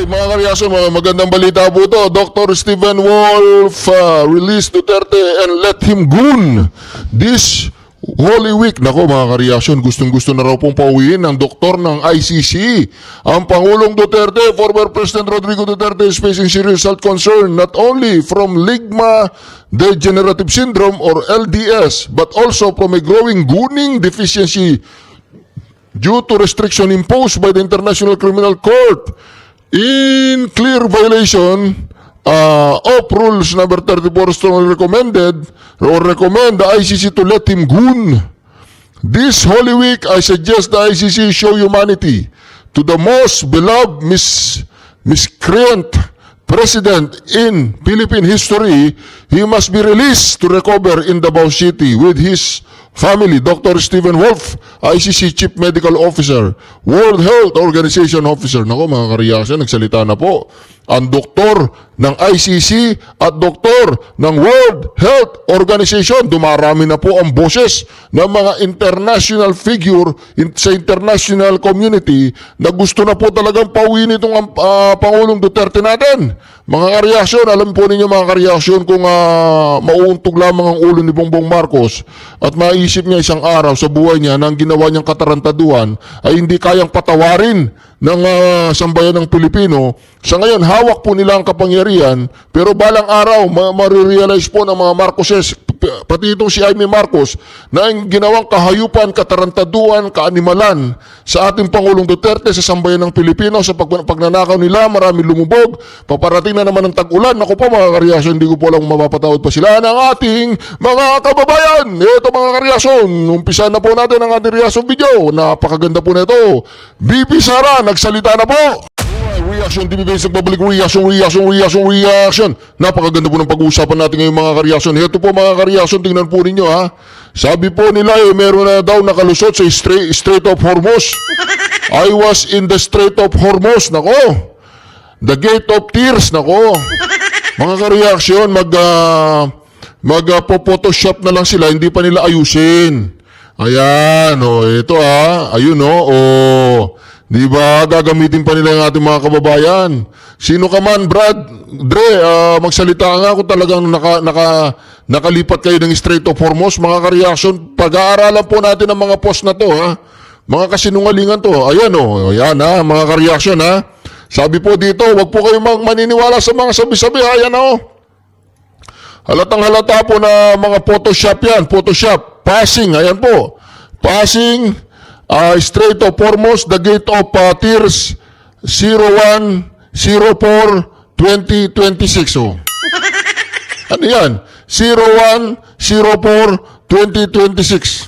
Mga karyason, magandang balita po ito. Dr. Stephen Wolf released Duterte and let him goon this Holy Week. Nako mga karyason, gustong-gusto na raw pong pauwiin ng doktor ng ICC. Ang Pangulong Duterte, former President Rodrigo Duterte is facing serious health concern not only from Ligma Degenerative Syndrome or LDS but also from a growing gooning deficiency due to restriction imposed by the International Criminal Court in clear violation of rules number 34 strongly recommend the ICC to let him goon. This Holy Week, I suggest the ICC show humanity to the most beloved miscreant president in Philippine history. He must be released to recover in Davao City with his family. Dr. Stephen Wolf, ICC Chief Medical Officer, World Health Organization Officer. Nako mga karyasan, nagsalita na po ang doktor ng ICC at doktor ng World Health Organization. Dumarami na po ang boses ng mga international figure sa international community na gusto na po talagang pauwiin itong Pangulong Duterte natin. Mga karyasyon, alam po ninyo mga karyasyon kung mauuntog lamang ang ulo ni Bongbong Marcos at maisip niya isang araw sa buhay niya na ang ginawa niyang katarantaduhan ay hindi kayang patawarin ng sambayan ng Pilipino. Sa ngayon, hawak po nila ang kapangyarihan, pero balang araw, marirealize po ng mga Marcoses, pati itong si Jaime Marcos, na ang ginawang kahayupan, katarantaduhan, kaanimalan sa ating Pangulong Duterte sa sambayan ng Pilipino, sa pagnanakaw nila, marami lumubog, paparating na naman ng tag-ulan. Ako po mga karyasyon, hindi ko po lang mapapatawad pa sila ng ating mga kababayan. Ito mga karyasyon, umpisa na po natin ang ating reaction video. Napakaganda po na ito. BP Sara, nagsalita na po. Reaction TV Base, nagbabalik reaction. Napakaganda po ng pag-uusapan natin ngayon mga karyasyon. Ito po mga karyasyon, tingnan po ninyo ha. Sabi po nila meron na daw nakalusot sa Strait of Hormuz. I was in the Strait of Hormuz, nako. The Gate of Tears, nako. Mga karyasyon, mag-photoshop na lang sila, hindi pa nila ayusin. Ayan, ito ayun di ba, gagamitin pa nila yung ating mga kababayan. Sino ka man, Brad, Dre, magsalita nga kung talagang nakalipat kayo ng Strait of Hormuz. Mga karyasyon, pag-aaralan po natin ang mga post na to, ha? Mga kasinungalingan to. Ayan, ayan, mga karyasyon, ha? Sabi po dito, wag po kayo maniniwala sa mga sabi-sabi, ha? Ayan, halatang halata po na mga Photoshop yan. Photoshop, passing, ayan po. Passing, Strait of Hormuz, the Gate of Tears, 01/04/2026. Ano yan? 01/04/2026.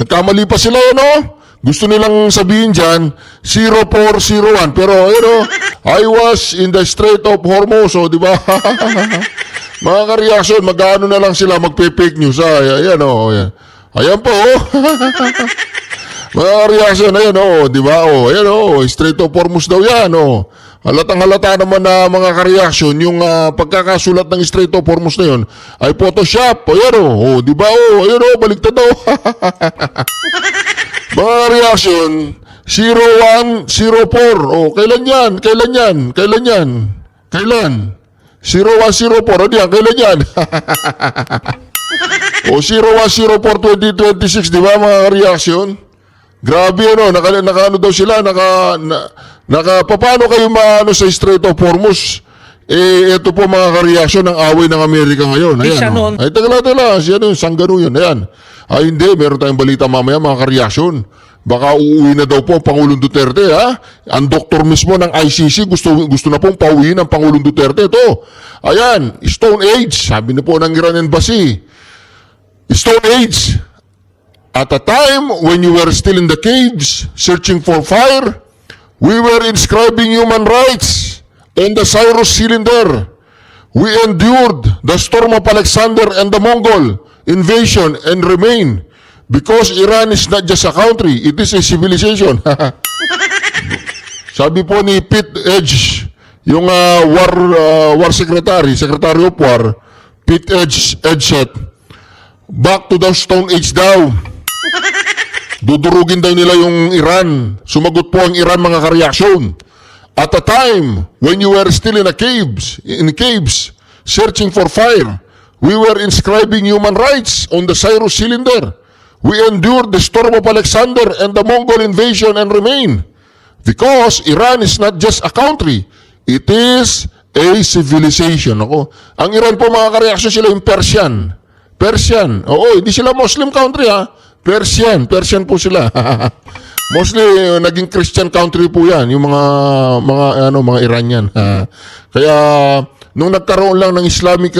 Nagkamali pa sila Gusto nilang sabihin dyan, 0401. Pero, I was in the Strait of Hormuz, di ba? Mga karyasyon, mag-ano na lang sila, magpe-fake news. Ayan, ayan. Ayan po, mga reaction, ayan, di ba, ayan, Strait of Hormuz daw yan, Halatang halata naman na mga kareaksyon, yung pagkakasulat ng Strait of Hormuz na yun, ay Photoshop, ayan, di ba, ayan, baliktad daw. Mga reaction, 01/04, kailan yan? Kailan? 01/04, yan, kailan yan? 01/04/2026, di ba mga reaction? Grabe naka daw sila, paano kayo sa Strait of Hormuz? Ito po mga reaction ng away ng Amerika ngayon. Ayan, ay, tagla, sanggano yun, ayan. Ay, hindi, meron tayong balita mamaya mga reaction. Baka uuwi na daw po ang Pangulong Duterte, ha? Ang doktor mismo ng ICC gusto na pong pauwiin ang Pangulong Duterte. Ito, ayan, Stone Age, sabi na po ng Iran Embassy. Stone Age, at a time when you were still in the caves, searching for fire, we were inscribing human rights in the Cyrus cylinder. We endured the storm of Alexander and the Mongol invasion and remain, because Iran is not just a country, it is a civilization. Sabi po ni Pete Edge, yung war secretary of war, Pete Edgeset, back to the Stone Age daw. Dudurugin daw nila yung Iran. Sumagot po ang Iran mga kareaksyon. At a time when you were still in caves, searching for fire, we were inscribing human rights on the Cyrus cylinder. We endured the storm of Alexander and the Mongol invasion and remain. Because Iran is not just a country, it is a civilization. Ako, ang Iran po mga kareaksyon sila yung Persian. Persian. Oo, hindi sila Muslim country ha. Persian po sila. Mostly naging Christian country po 'yan, yung mga Iranian. Kaya nung nagkaroon lang ng Islamic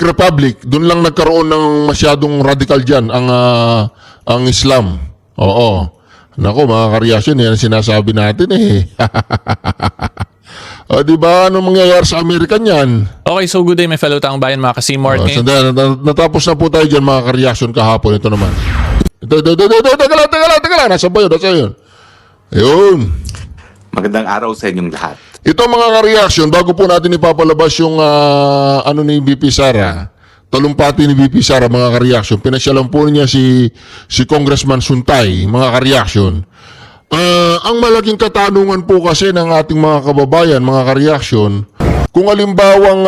Republic, doon lang nagkaroon ng masyadong radical diyan ang Islam. Oo. Nako mga kareaksyon, yan ang sinasabi natin eh. O, di ba? Anong mangyayari sa Amerika niyan? Okay, so good day my fellow taong bayan mga ka-Simort. Sandali, natapos na po tayo dyan mga kareaksyon kahapon. Ito naman. Teka lang. Nasa ba yun? Ayun. Magandang araw sa inyong lahat. Ito mga kareaksyon, bago po natin ipapalabas yung ni VP Sara, talumpati ni VP Sara, mga kareaksyon, pinasyalan po niya si Congressman Suntay, mga kareaksyon. Ang malaking katanungan po kasi ng ating mga kababayan, mga kareaksyon, kung halimbawa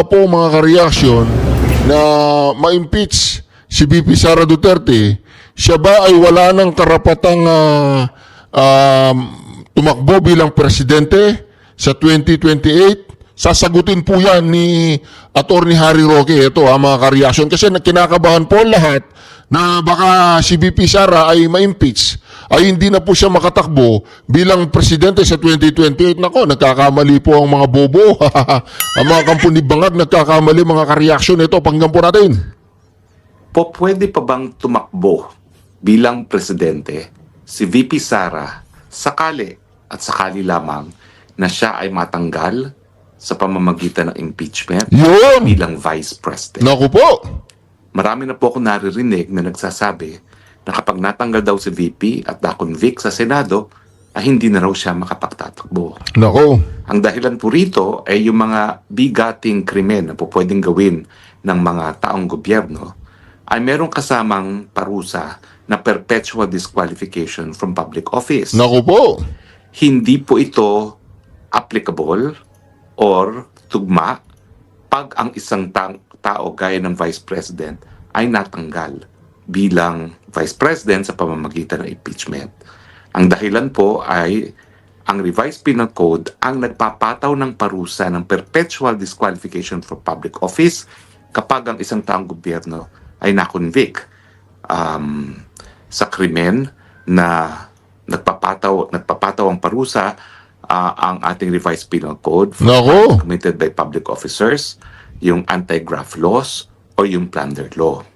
po mga kareaksyon na ma-impeach si VP Sara Duterte, siya ba ay wala ng karapatang tumakbo bilang presidente sa 2028? Sasagutin po yan ni Attorney Harry Roque. Ito mga kareaksyon, kasi kinakabahan po lahat na baka si VP Sara ay ma-impeach, ay hindi na po siya makatakbo bilang presidente sa 2028. Nako, nagkakamali po ang mga bobo. Ang mga kampuni bangag nagkakamali, mga kareaksyon. Ito, pakinggan po natin. Pwede pa bang tumakbo bilang presidente si VP Sara sakali lamang na siya ay matanggal sa pamamagitan ng impeachment Yun! bilang vice president? Naku po! Marami na po akong naririnig na nagsasabi na kapag natanggal daw si VP at na-convict sa Senado, ay hindi na raw siya makapagtatakbo. Nako. Ang dahilan po rito ay yung mga bigating krimen na po pwedeng gawin ng mga taong gobyerno ay merong kasamang parusa na perpetual disqualification from public office. Naku po! Hindi po ito applicable or tugma pag ang isang tao gaya ng Vice President ay natanggal bilang Vice President sa pamamagitan ng impeachment. Ang dahilan po ay ang Revised Penal Code ang nagpapataw ng parusa ng perpetual disqualification from public office kapag ang isang taong gobyerno ay na-convict sa krimen na nagpapataw ang parusa ang ating Revised Penal Code for Nako. committed by public officers, yung anti-graft laws o yung plunder law.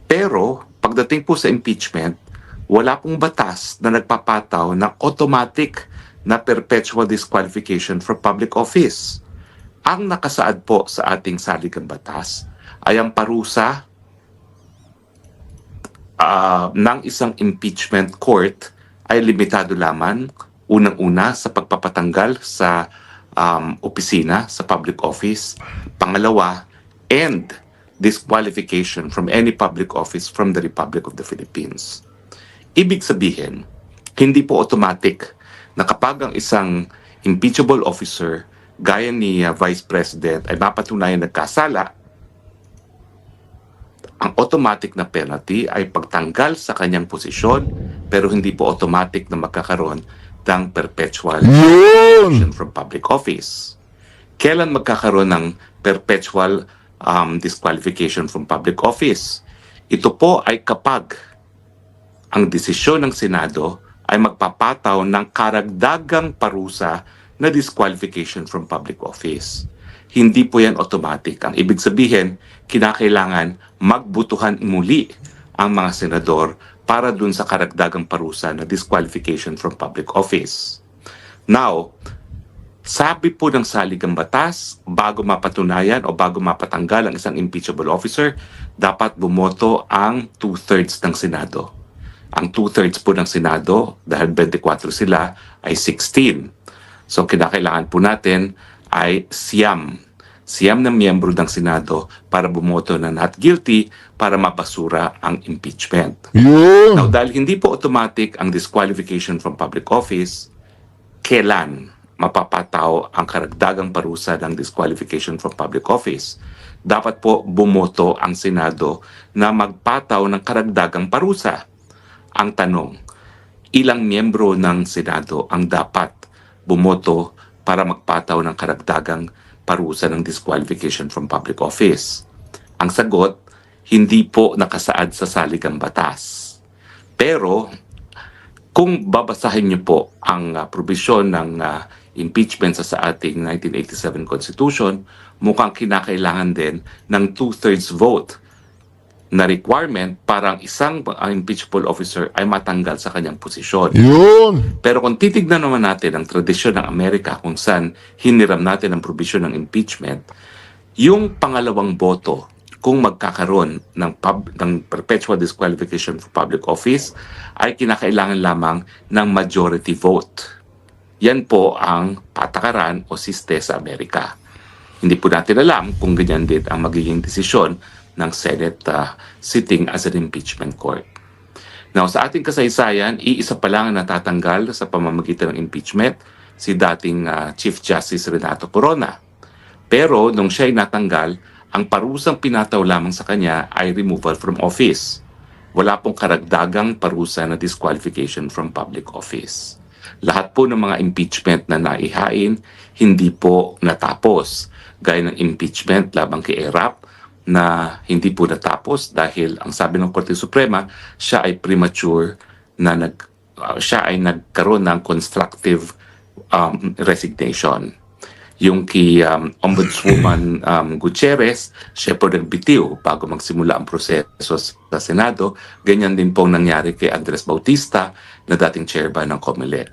Pero pagdating po sa impeachment, wala pong batas na nagpapataw ng automatic na perpetual disqualification for public office. Ang nakasaad po sa ating saligang batas ay ang parusa ng isang impeachment court ay limitado lamang unang-una sa pagpapatanggal sa opisina, sa public office. Pangalawa, and disqualification from any public office from the Republic of the Philippines. Ibig sabihin, hindi po automatic na kapag ang isang impeachable officer gaya ni Vice President ay mapatunayan nagkasala, ang automatic na penalty ay pagtanggal sa kanyang posisyon, pero hindi po automatic na magkakaroon ng perpetual disqualification from public office. Kailan magkakaroon ng perpetual disqualification from public office? Ito po ay kapag ang desisyon ng Senado ay magpapataw ng karagdagang parusa na disqualification from public office. Hindi po yan automatic. Ang ibig sabihin, kinakailangan magbutuhan muli ang mga senador para dun sa karagdagang parusa na disqualification from public office. Now, sabi po ng saligang batas, bago mapatunayan o bago mapatanggal ang isang impeachable officer, dapat bumoto ang 2/3 ng Senado. Ang 2/3 po ng Senado, dahil 24 sila, ay 16. So kinakailangan po natin ay siyam siyam na miyembro ng Senado para bumoto na not guilty para mapasura ang impeachment. Now, Yun. dahil hindi po automatic ang disqualification from public office, kailan mapapataw ang karagdagang parusa ng disqualification from public office? Dapat po bumoto ang Senado na magpataw ng karagdagang parusa. Ang tanong, ilang miyembro ng Senado ang dapat bumoto para magpataw ng karagdagang parusa ng disqualification from public office? Ang sagot, hindi po nakasaad sa saligang batas. Pero kung babasahin niyo po ang probisyon ng impeachment sa ating 1987 Constitution, mukhang kinakailangan din ng 2/3 vote na requirement para ang isang impeachable officer ay matanggal sa kanyang posisyon. Yun. Pero kung titignan naman natin ang tradisyon ng Amerika kung saan hiniram natin ang probisyon ng impeachment, yung pangalawang boto kung magkakaroon ng perpetual disqualification for public office ay kinakailangan lamang ng majority vote. Yan po ang patakaran o siste sa Amerika. Hindi po natin alam kung ganyan din ang magiging desisyon ng Senate sitting as an impeachment court. Now, sa ating kasaysayan, iisa pa lang ang natatanggal sa pamamagitan ng impeachment, si dating Chief Justice Renato Corona. Pero nung siya'y natanggal, ang parusang pinataw lamang sa kanya ay removal from office. Wala pong karagdagang parusa na disqualification from public office. Lahat po ng mga impeachment na naihain, hindi po natapos. Gaya ng impeachment labang kay Erap, na hindi po natapos dahil ang sabi ng Korte Suprema, siya ay premature na siya ay nagkaroon ng constructive resignation. Yung kay Ombudswoman Gutierrez, siya po nagbitiw bago magsimula ang proseso sa Senado. Ganyan din pong nangyari kay Andres Bautista na dating chairman ng COMELEC.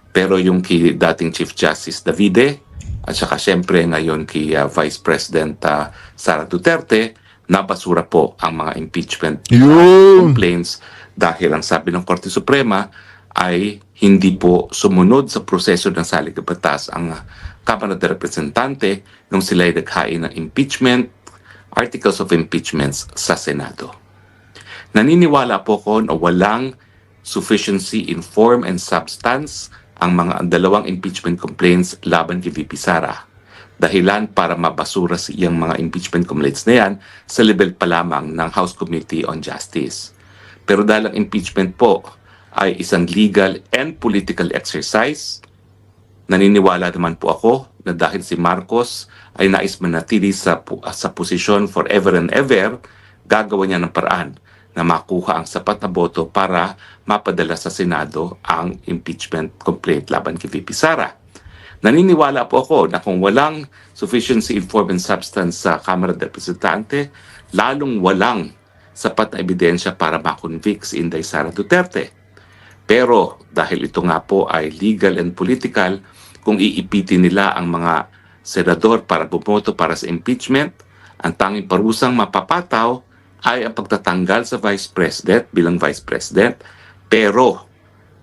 Pero yung kay dating Chief Justice Davide, at saka siyempre ngayon kay Vice President Sara Duterte, napasura po ang mga impeachment complaints dahil ang sabi ng Korte Suprema ay hindi po sumunod sa proseso ng saligang batas ang Kamara de Representante nung sila ay naghain ng impeachment, articles of impeachments sa Senado. Naniniwala po ko na walang sufficiency in form and substance ang mga dalawang impeachment complaints laban kay VP Sara. Dahilan para mabasura siyang mga impeachment complaints na yan sa level pa lamang ng House Committee on Justice. Pero dahil ang impeachment po ay isang legal and political exercise, naniniwala naman po ako na dahil si Marcos ay nais manatili sa posisyon forever and ever, gagawa niya ng paraan na makuha ang sapat na boto para mapadala sa Senado ang impeachment complaint laban kay VP Sara. Naniniwala po ako na kung walang sufficiency in form and substance sa Kamara de Representante, lalong walang sapat na ebidensya para makonvict si Inday Sara Duterte. Pero dahil ito nga po ay legal and political, kung iipitin nila ang mga senador para bumoto para sa impeachment, ang tanging parusang mapapataw ay ang pagtatanggal sa Vice President bilang Vice President. Pero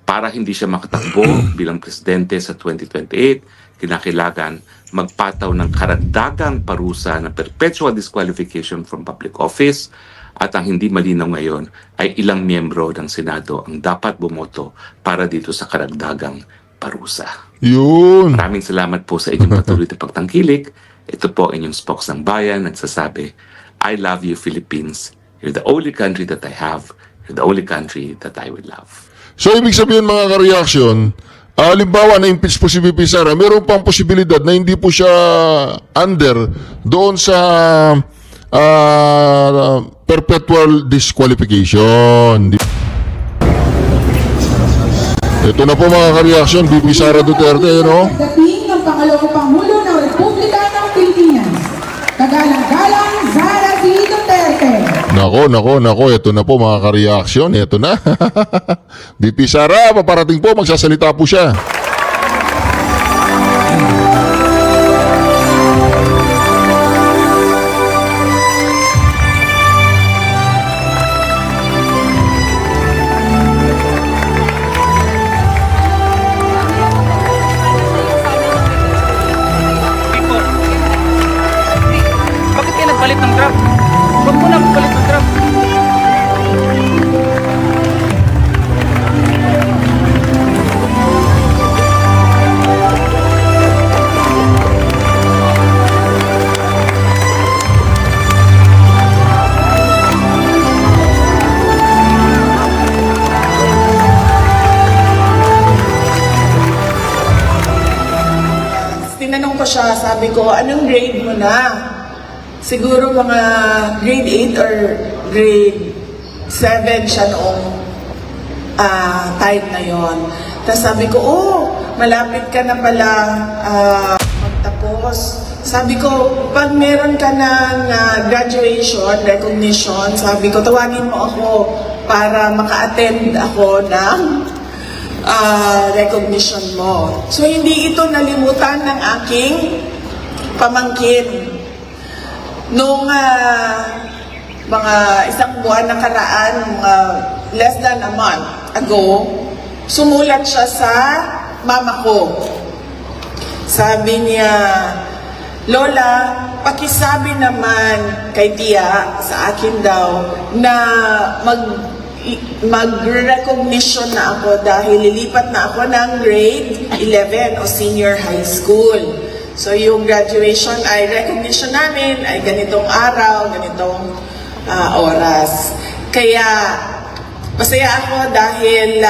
para hindi siya makatakbo bilang Presidente sa 2028, kinakailangan magpataw ng karagdagang parusa ng perpetual disqualification from public office. At ang hindi malinaw ngayon ay ilang miyembro ng Senado ang dapat bumoto para dito sa karagdagang parusa. Yun. Maraming salamat po sa inyong patuloy na pagtangkilik. Ito po inyong spokes ng bayan nagsasabi, I love you, Philippines. You're the only country that I have. You're the only country that I will love. So, ibig sabihin mga ka-reaction, halimbawa na-impeach po si VP Sara, meron pang posibilidad na hindi po siya under doon sa perpetual disqualification. Ito na po mga ka-reaction, VP Sara Duterte, no? Dating ng pangalawang Pangulo ng Republika ng Pilipinas, kagalang-galang Sara C. Duterte. Nako, ito na po mga ka-reaction, ito na. VP Sara, paparating po, magsasalita po siya. ko siya, sabi ko, anong grade mo na? Siguro mga grade 8 or grade 7 siya noong time na yon. Tapos sabi ko, oh, malapit ka na pala magtapos. Sabi ko, pag meron ka ng graduation, recognition, sabi ko, tawagin mo ako para maka-attend ako ng recognition mo. So, hindi ito nalimutan ng aking pamangkin. Noong mga isang buwan nakaraan, less than a month ago, sumulat siya sa mama ko. Sabi niya, Lola, pakisabi naman kay Tia sa akin daw na mag-recognition na ako dahil lilipat na ako ng grade 11 o senior high school. So yung graduation ay recognition namin ay ganitong araw, ganitong oras. Kaya masaya ako dahil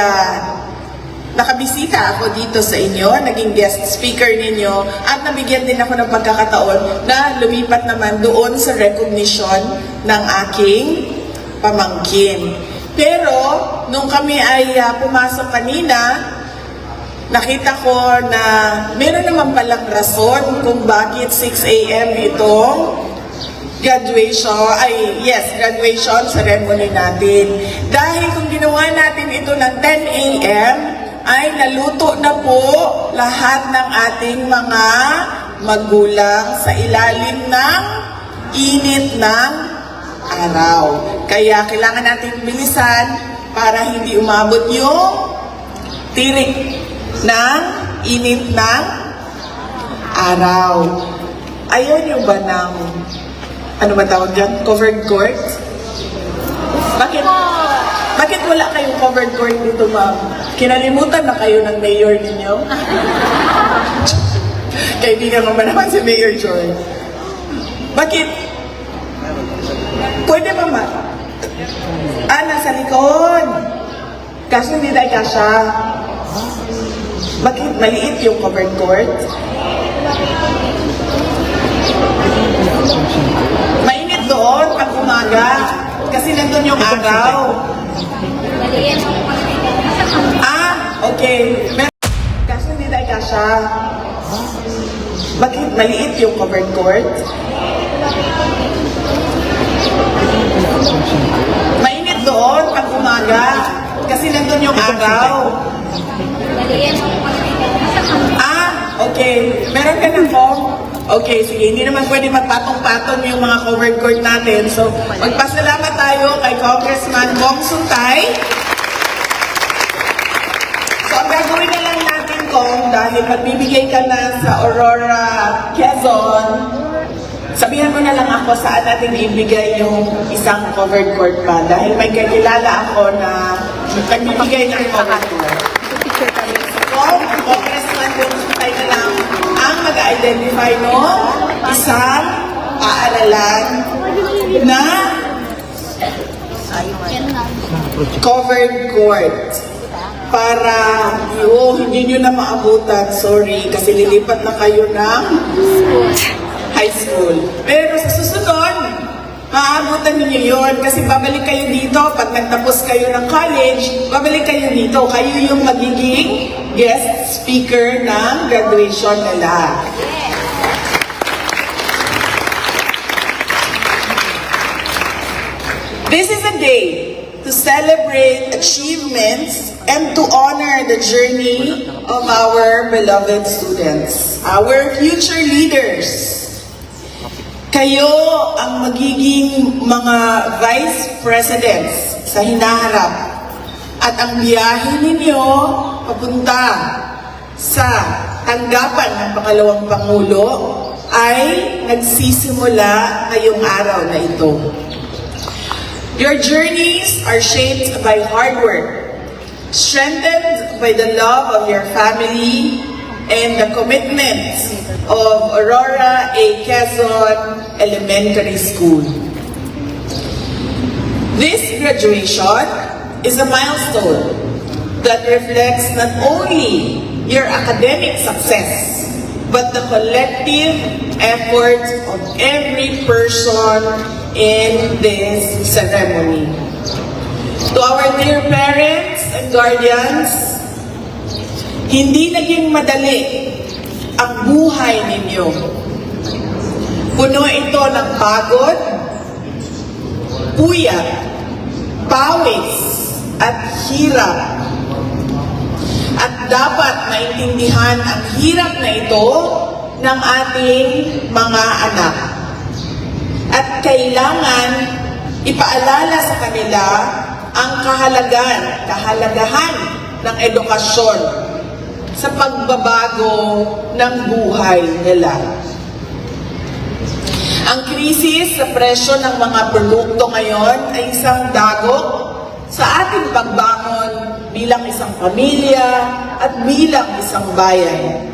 nakabisita ako dito sa inyo, naging guest speaker ninyo, at nabigyan din ako ng pagkakataon na lumipat naman doon sa recognition ng aking pamangkin. Pero, nung kami ay pumasok kanina, nakita ko na meron naman palang rason kung bakit 6 a.m. itong graduation ceremony natin. Dahil kung ginawa natin ito ng 10 a.m., ay naluto na po lahat ng ating mga magulang sa ilalim ng init ng araw. Kaya kailangan natin bilisan para hindi umabot yung tirik ng init ng araw. Ayaw nyo ba ng, ano ba tawag dyan? Covered court? Bakit wala kayong covered court dito, ma'am? Kinalimutan na kayo ng mayor ninyo? Kaibigan mo ba naman si Mayor Joy? Bakit? Pwede ba, ma'am? Nasa likod. Kaso hindi tayo kasya. Bakit maliit yung covered court? Mainit doon pag umaga. Kasi nandun yung araw. Okay. Kaso hindi tayo kasya. Bakit maliit yung covered court? Mainit doon pag umaga. Kasi nandun yung araw. Okay. Meron ka ng form? Okay, sige. Hindi naman pwede magpatong-patong yung mga covered court natin. So, magpasalamat tayo kay Congressman Bong Suntay. So, ang gagawin na lang natin, Kong, dahil magbibigay ka na sa Aurora, Quezon, sabihan mo na lang ako saan natin ibigay yung isang covered court pa. Dahil may kakilala ako na nagbibigay ng covered court. Kong, Congressman Bong Suntay na lang ang mag-identify no isang paaralan na covered court para hindi nyo na maabutan, sorry, kasi lilipat na kayo ng high school. Pero sa susunod, maabutan ninyo yun kasi babalik kayo dito pag nagtapos kayo ng college, babalik kayo dito. Kayo yung magiging guest speaker ng graduation nila. This is a day to celebrate achievements and to honor the journey of our beloved students, our future leaders. Kayo ang magiging mga vice presidents sa hinaharap at ang biyahe ninyo papunta sa tanggapan ng pangalawang Pangulo ay nagsisimula ngayong araw na ito. Your journeys are shaped by hard work, strengthened by the love of your family and the commitment of Aurora A. Quezon Elementary School. This graduation is a milestone that reflects not only your academic success, but the collective efforts of every person in this ceremony. To our dear parents and guardians, hindi naging madali ang buhay ninyo. Puno ito ng pagod, puyat, pawis, at hirap. At dapat maintindihan ang hirap na ito ng ating mga anak. At kailangan ipaalala sa kanila ang kahalagahan ng edukasyon sa pagbabago ng buhay nila. Ang krisis sa presyo ng mga produkto ngayon ay isang dagok sa ating pagbangon bilang isang pamilya at bilang isang bayan.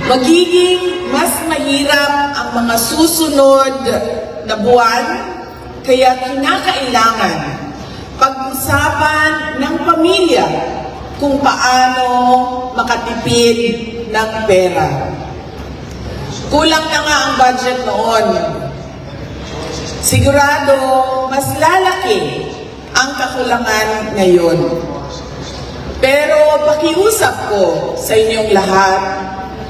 Magiging mas mahirap ang mga susunod na buwan, kaya kinakailangan pag-usapan ng pamilya kung paano makatipid ng pera. Kulang na nga ang budget noon. Sigurado, mas lalaki ang kakulangan ngayon. Pero pakiusap ko sa inyong lahat,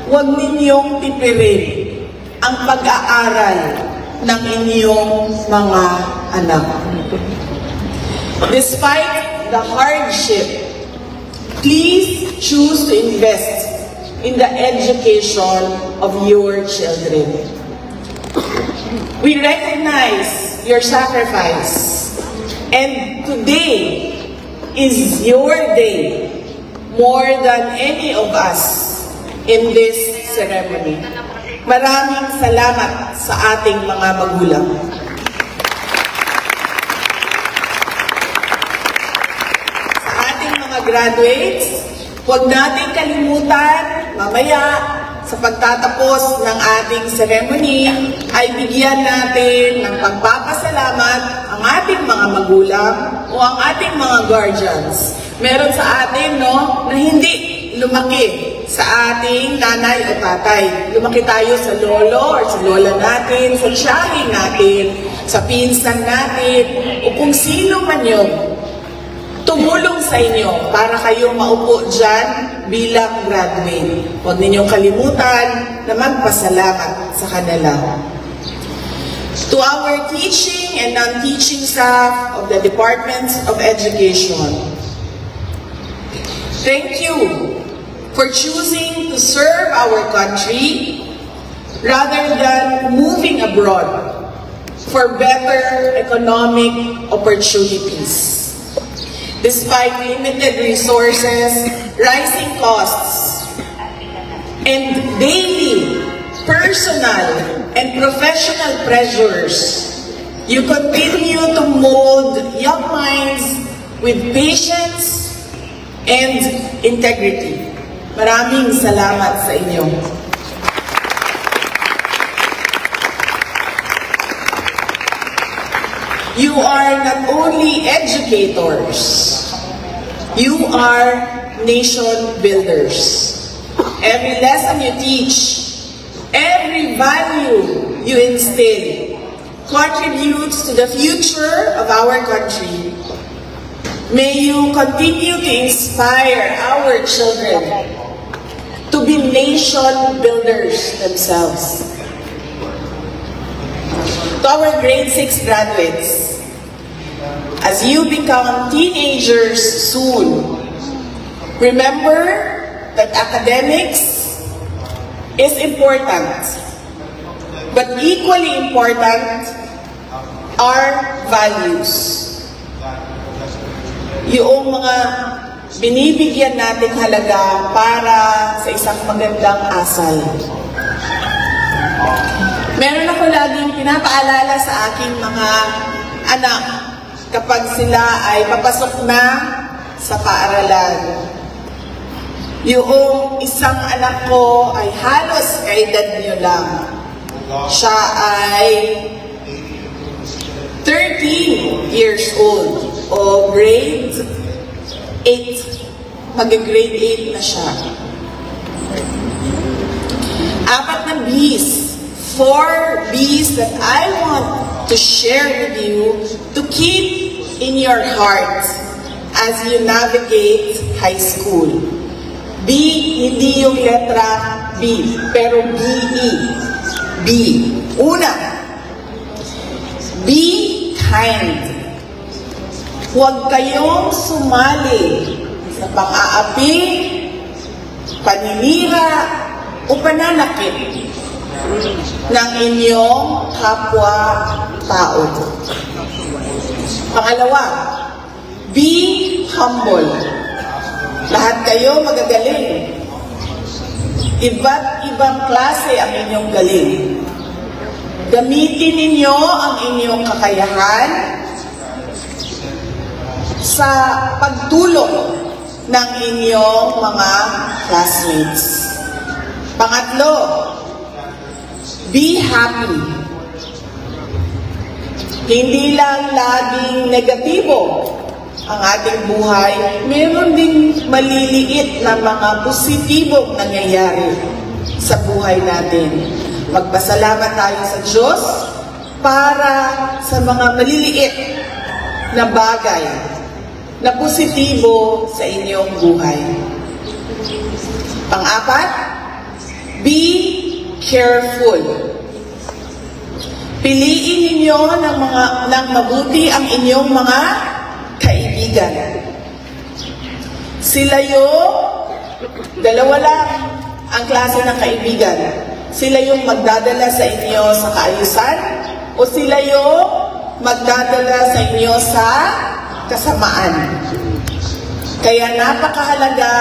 huwag ninyong tipirin ang pag-aaral ng inyong mga anak. Despite the hardship, please choose to invest in the education of your children. We recognize your sacrifice, and today is your day more than any of us in this ceremony. Maraming salamat sa ating mga magulang. Sa ating mga graduates, huwag nating kalimutan, mamaya sa pagtatapos ng ating ceremony, ay bigyan natin ng pagpapasalamat ang ating mga magulang o ang ating mga guardians. Meron sa atin, no, na hindi lumaki sa ating nanay o tatay. Lumaki tayo sa lolo or sa lola natin, sa tiyahin natin, sa pinsan natin, o kung sino man yun, tumulong sa inyo para kayo maupo dyan bilang graduate. Huwag ninyong kalimutan na magpasalamat sa kanila. To our teaching and non-teaching staff of the Department of Education, thank you for choosing to serve our country rather than moving abroad for better economic opportunities. Despite limited resources, rising costs, and daily personal and professional pressures, you continue to mold young minds with patience and integrity. Maraming salamat sa inyo. You are not only educators, you are nation builders. Every lesson you teach, every value you instill, contributes to the future of our country. May you continue to inspire our children to be nation builders themselves. To our grade 6 graduates, as you become teenagers soon, remember that academics is important, but equally important are values. Yung mga binibigyan natin halaga para sa isang magandang asal. Meron ako laging pinapaalala sa aking mga anak kapag sila ay papasok na sa paaralan. Yung isang anak ko ay halos kaedad niyo lang. Siya ay 13 years old o grade 8. Mag-grade 8 na siya. Apat na B's. 4 B's that I want to share with you to keep in your heart as you navigate high school. B, hindi yung letra B, pero B-E. B. Una, be kind. Huwag kayong sumali sa pang-aapi, paninira, o pananakit ng inyong kapwa-tao. Pangalawa, be humble. Lahat kayo magagaling. Iba't ibang klase ang inyong galing. Gamitin ninyo ang inyong kakayahan sa pagtulong ng inyong mga classmates. Pangatlo, be happy. Hindi lang laging negatibo ang ating buhay, meron din maliliit na mga positibong nangyayari sa buhay natin. Magpasalamat tayo sa Diyos para sa mga maliliit na bagay na positibo sa inyong buhay. Pang-apat, be careful. Piliin ninyo ng mabuti ang inyong mga kaibigan. Sila yung dalawa lang ang klase ng kaibigan. Sila yung magdadala sa inyo sa kaayusan o sila yung magdadala sa inyo sa kasamaan. Kaya napakahalaga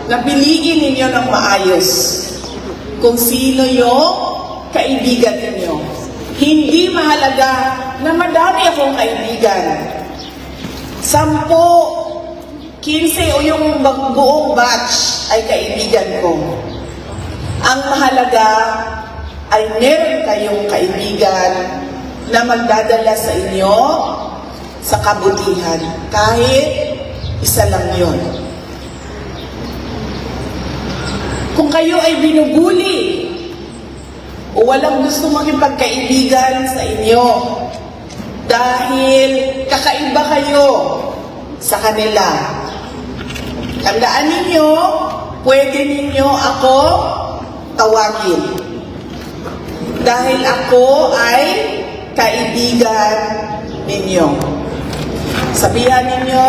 na piliin ninyo ng maayos kung sino yung kaibigan ninyo. Hindi mahalaga na madami akong kaibigan. 10, 15 o yung buong batch ay kaibigan ko. Ang mahalaga ay meron kayong kaibigan na magdadala sa inyo sa kabutihan. Kahit isa lang yun. Kung kayo ay binubuli o walang gusto maging-pagkaibigan sa inyo dahil kakaiba kayo sa kanila, tandaan ninyo, pwede ninyo ako tawagin. Dahil ako ay kaibigan ninyo. Sabihan ninyo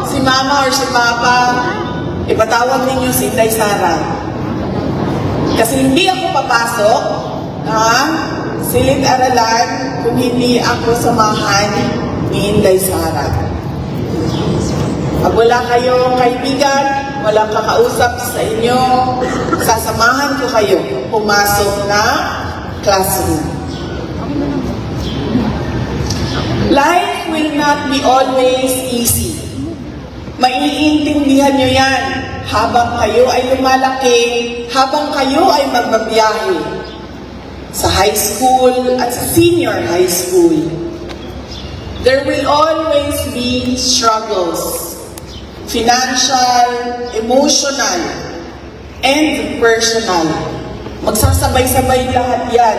si Mama or si Papa, ipatawag ninyo si Inday Sara. Kasi hindi ako papasok silid-aralan kung hindi ako samahan ni Inday Sara. Pag wala kayong kaibigan, walang kakausap sa inyo, sasamahan ko kayo pumasok na classroom. Life will not be always easy. Maiintindihan nyo yan habang kayo ay lumalaki, habang kayo ay magbabiyahe sa high school at sa senior high school. There will always be struggles, financial, emotional, and personal. Magsasabay-sabay lahat yan.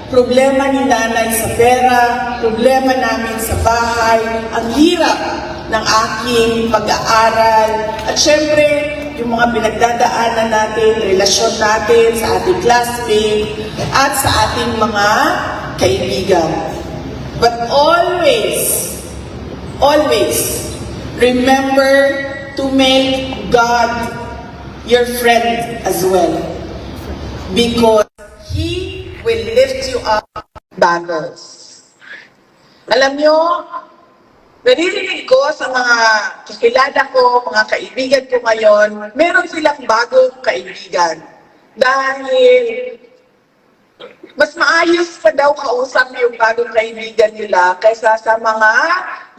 Problema ni nanay sa pera, problema namin sa bahay, ang hirap ng aking pag-aaral, at syempre, yung mga pinagdadaanan natin, relasyon natin sa ating classmate, at sa ating mga kaibigan. But always, remember to make God your friend as well. Because He will lift you up battles. Alam nyo, naririnig ko sa mga kakilala ko, mga kaibigan ko ngayon, meron silang bagong kaibigan. Dahil mas maayos pa daw kausap yung bagong kaibigan nila kaysa sa mga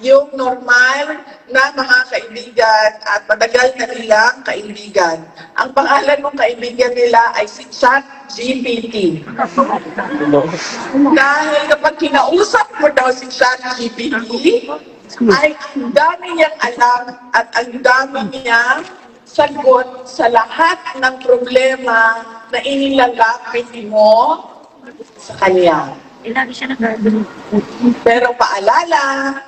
yung normal na mga kaibigan at matagal na nilang kaibigan. Ang pangalan ng kaibigan nila ay si ChatGPT. Dahil kapag kinausap mo daw si ChatGPT, ay ang dami niyang alam at ang dami niyang sagot sa lahat ng problema na inilalapit mo sa kanya. Lagi siya nag-garden. Pero paalala,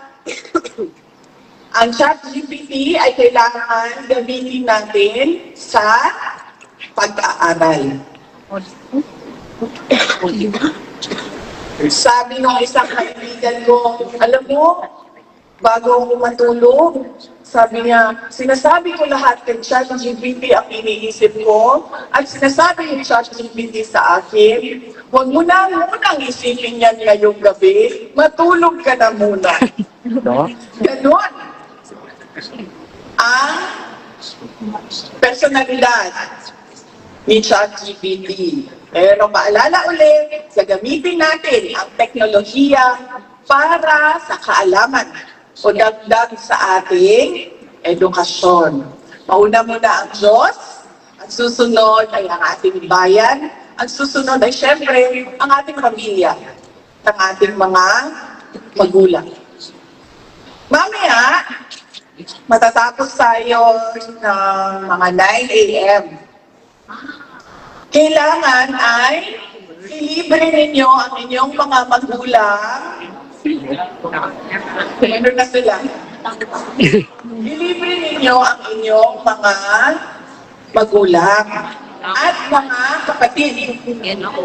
ang ChatGPT ay kailangan gamitin natin sa pag-aaral. Sabi ng isang kaibigan ko, alam mo, bago ako matulog, sabi niya, sinasabi ko lahat kay ChatGPT ang iniisip ko at sinasabi ng ChatGPT sa akin, huwag mo na munang isipin yan ngayong gabi, matulog ka na muna. Ganon ang personalidad ni ChatGPT. Pero paalala ulit, gagamitin natin ang teknolohiya para sa kaalaman o dagdag sa ating edukasyon. Mauna muna ang Diyos, ang susunod ay ang ating bayan, ang susunod ay syempre ang ating pamilya, ang ating mga magulang. Mamaya, matatapos tayo ng mga 9 a.m. Kailangan ay ilibre ninyo ang inyong mga magulang. Ano na sila? Ilibre ninyo ang inyong mga magulang at mga kapatid,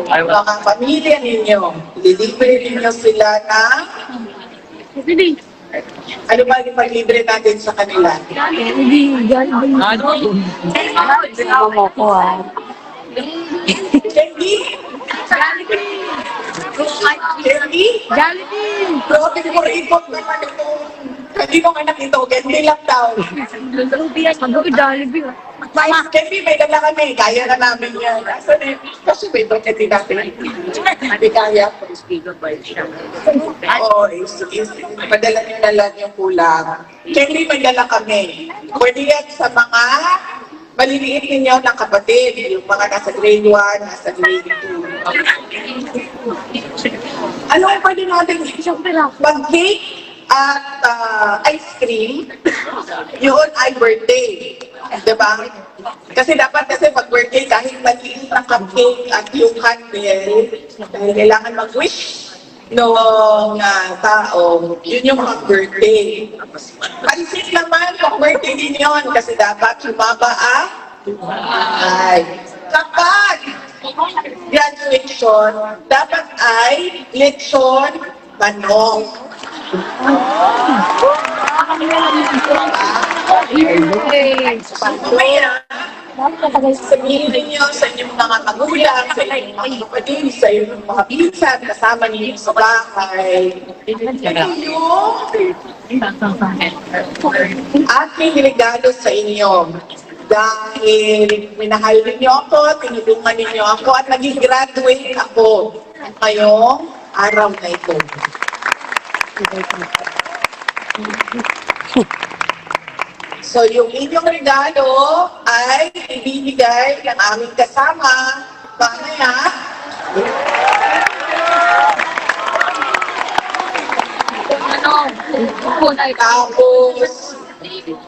mga pamilya ninyo. Ilibre ninyo sila ng ano ba yung paglibre natin sa kanila? Candy? Candy? Jollibee! Grabe mo report naman itong kanino anak ito, candy lang daw. Jollibee. Mama. Candy, may dala kami, kaya na namin yan. Kasi may ito, candy natin. Hindi kaya. Oo, padala nyo na lang yung kulang. Candy, may dala kami. Pwede yan sa mga maliliit ninyo na kapatid, yung mga nasa grade 1, nasa grade 2. Ano ang pwede natin mag-cake at ice cream? Yun ay birthday. Diba? Kasi dapat pag birthday, kahit maliit na cupcake at yung candle, dahil kailangan mag-wish noong tao, yun yung birthday. Pansit naman, pag-birthday din yun, kasi dapat sumaba ang ay. Kapag graduation, dapat ay lechon manok. Mamaya, sabihin ninyo sa inyong mga magulang, sa inyong mga kapatid, sa inyong mga pinsan, kasama ninyo sa bahay. Aking regalo sa inyo. Dahil minahal ninyo ako, tinulungan ninyo ako, at naging graduate ako ngayong araw na ito. So, yung inyong regalo ay ibibigay ng aming kasama mamaya. Tapos,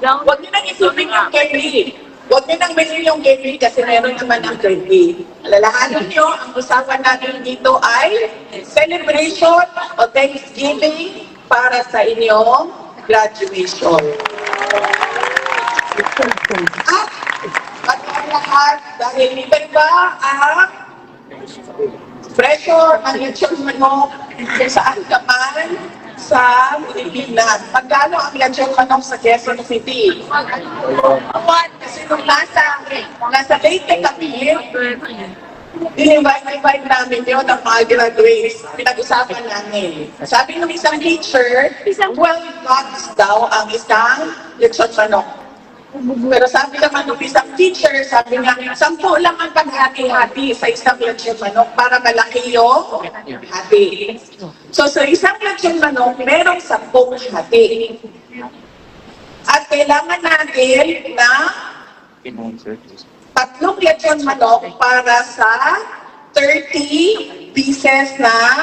huwag nyo nang isipin yung candy. Huwag nyo nang bilhin yung candy kasi meron naman ang candy. Alalahanin nyo, ang usapan natin dito ay celebration o Thanksgiving para sa inyong graduation. At ang lahat, dahil iba-iba ang pressure ng lechon manok kung saan ka man sa Pilipinas. Magkano ang lechon manok sa Quezon City? Kasi nung nasa Leyte kami, invite namin yun ang mga graduates. Pinag-usapan namin. Sabi ng isang teacher, 12 bucks daw ang isang lechon manok. Pero sabi naman ng isang teacher, sabi niya, 10 lang ang paghati-hati sa isang lechon manok para malaki yung hati. So sa isang lechon manok, merong 10 hati. At kailangan natin na 3 lechon manok para sa 30 pieces ng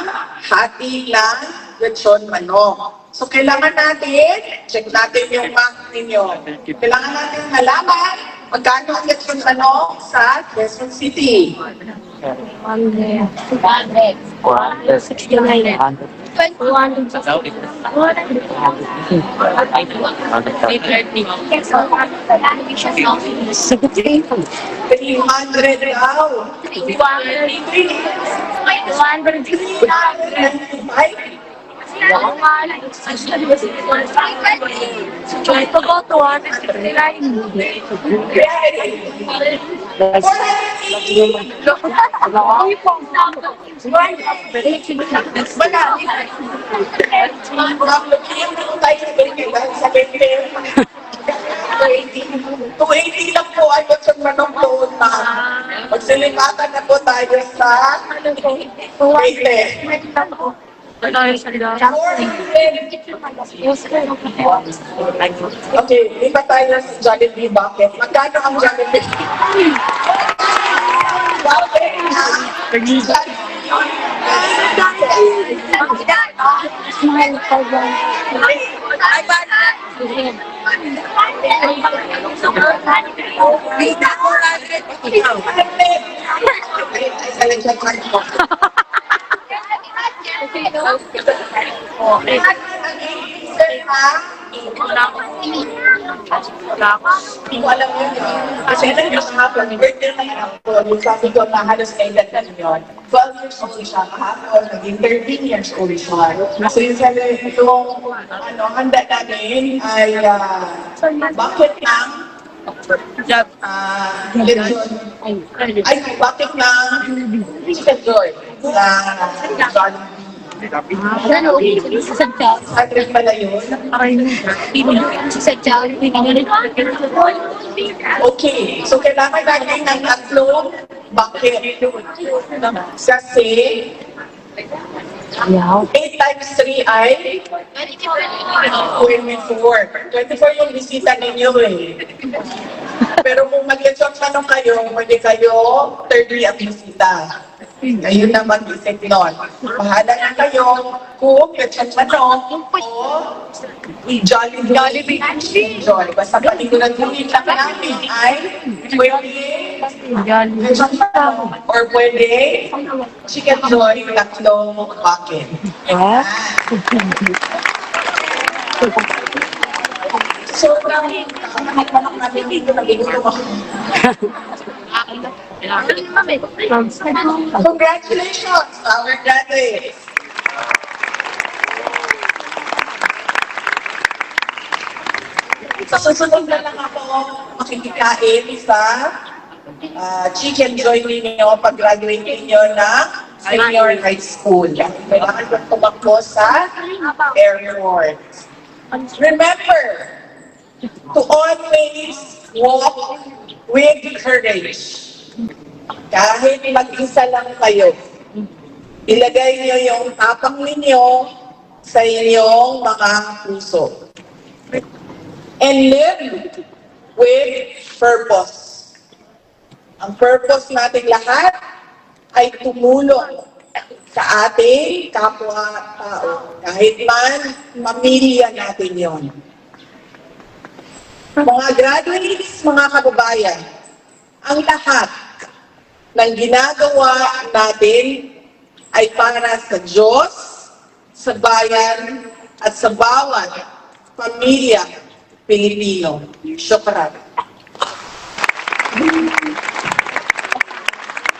hati ng lechon manok. So kailangan natin, check natin yung math ninyo. Kailangan natin malaman magkano ang lechon manok sa Quezon City. 300 daw. 395. Sa 280 lang po ay lechon manok doon, ma'am. Magsilikatan na po tayo sa 20. Okay, lipat tayo sa Jollibee Bucket. Magkano ang Jollibee? Hindi ko alam yun. Kasi alam niyo kahapon, birthday na yan ako. Yung sabi ko na halos kailan na yun. 12 years old siya kahapon, naging 13 years old siya. So yung sabi, itong handa namin ay bucket ng lechon. Ay, bucket ng chicken joy na Jollibee. Address pala yun. Okay, so kailangan natin ng tatlong bucket. Kasi 8 times 3 ay 24. 24 yung bisita ninyo eh. Pero kung mag-lechon tanong kayo, pwede kayo 30 ang bisita. Kayo na mag-isip nun. Bahala na kayo kung lechon manok o Jollibee Joy. Basta paniguran-gurin lang namin ay pwede lechon manok or pwede chicken joy, tatlong bucket. Sobrang kakamahal-mahal namin dito, nagigulo ako. Congratulations, our graduates! Sa susunod na lang ako makikikain sa chicken joy ninyo pag-graduate ninyo ng senior high school. Kailangan ko tumakbo sa airport. Remember to always walk with courage. Kahit mag-isa lang kayo, ilagay niyo yung tapang ninyo sa inyong mga puso. And live with purpose. Ang purpose natin lahat ay tumulong sa ating kapwa-tao. Kahit man, pamilya natin yon. Mga graduates, mga kababayan, ang lahat ng ginagawa natin ay para sa Diyos, sa bayan, at sa bawat pamilya Pilipino. Syukran.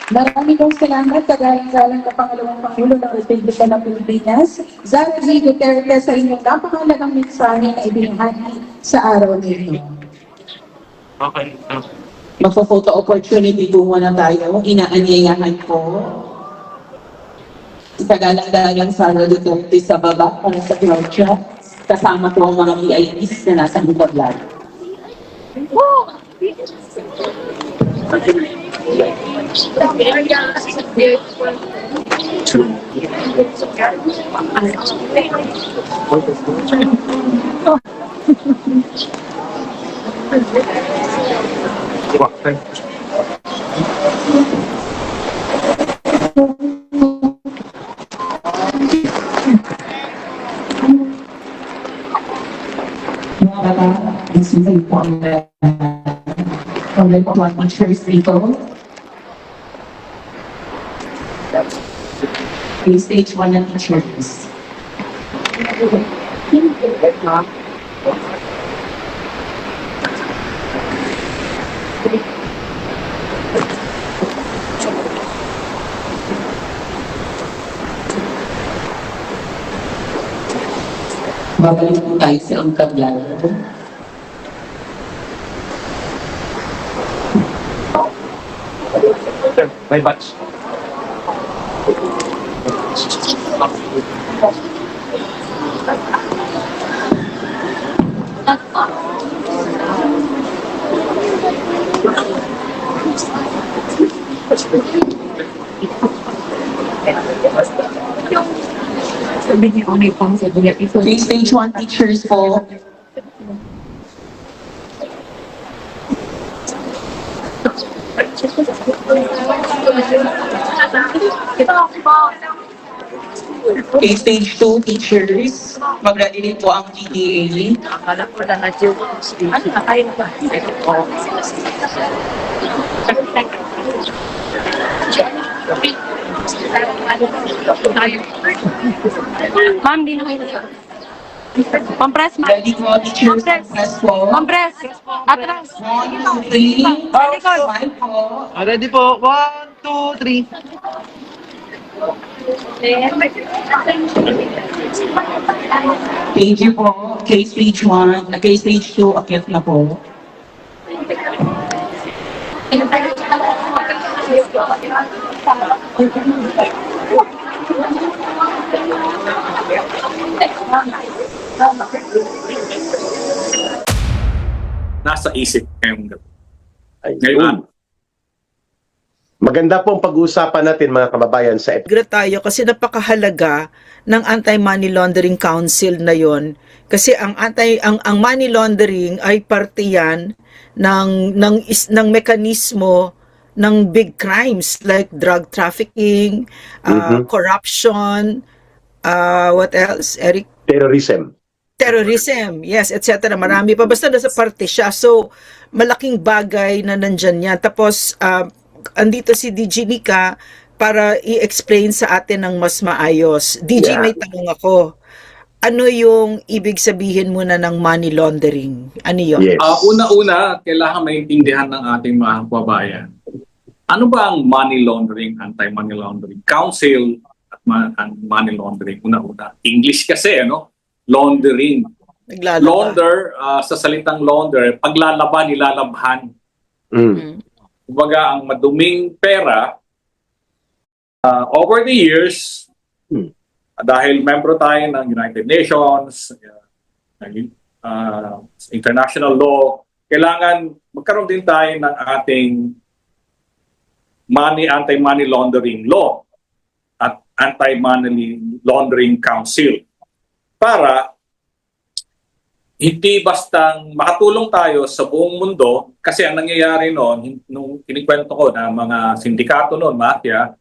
Maraming salamat sa galang-galang na Pangalawang Pangulo ng Republika ng Pilipinas, Zara G. Duterte, sa inyong napakahalagang mensahe na ibinahagi sa araw nito. Okay. Magpo-photo opportunity po muna tayo. Inaanyayahan ko sa galang-galang Sara Duterte sa baba para sa crowd shot. Kasama po ang mga VIPs na nasa likod lang. Hindi po ang mga teachers dito. Okay, stage 1 na teachers. Babalik po tayo sa entablado. May batch. Sabi niya, may pang sabi niya, ito. Okay, stage 1 teachers po. Okay, stage 2 teachers. Mag-ready po ang PDA. Akala ko na na-joke. Ano na kayo ba? Ma'am, di na kayo. Compress, ma'am. Ready po teachers. Press po. Compress. Atras. 1, 2, 3. Smile po. Ready po. 1, 2, 3. Thank you po. Okay, stage 1. Okay, stage 2. Akit na po. Nasa isip ngayong gabi. Ayun. Ngayon, Maganda pong pag-uusapan natin mga kababayan sa tayo kasi napakahalaga ng Anti-Money Laundering Council na yon kasi ang money laundering ay parte yan ng mekanismo ng big crimes like drug trafficking, corruption, what else, Eric? Terrorism, yes, etc. Marami pa. Basta nasa parte siya. So, malaking bagay na nandyan yan. Tapos, andito si DG Nika para i-explain sa atin ng mas maayos. DG, may tanong ako. Ano yung ibig sabihin muna ng money laundering? Ano yun? Yes. una-una, kailangan maintindihan ng ating mga kababayan. Ano ba ang money laundering, anti-money laundering council at money laundering? Una-una. English kasi, ano? Laundering. Naglalaba. Launder, sa salitang launder, paglalaban, nilalabhan. Kumbaga, ang maduming pera, over the years, dahil membro tayo ng United Nations, international law, kailangan magkaroon din tayo ng ating anti-money laundering law at anti-money laundering council para hindi bastang makatulong tayo sa buong mundo kasi ang nangyayari noon, nung kinikwento ko na mga sindikato noon, mafia,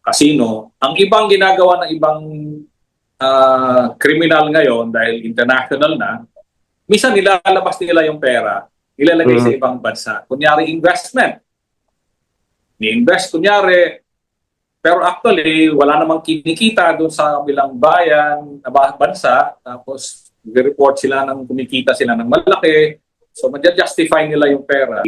casino, ang ibang ginagawa ng ibang kriminal ngayon dahil international na, minsan nilalabas nila yung pera, nilalagay sa ibang bansa. Kunyari investment. Ni-invest kunyari, pero actually wala namang kinikita doon sa bilang bayan, bansa, tapos report sila ng kumikita sila ng malaki. So, ma-justify nila yung pera.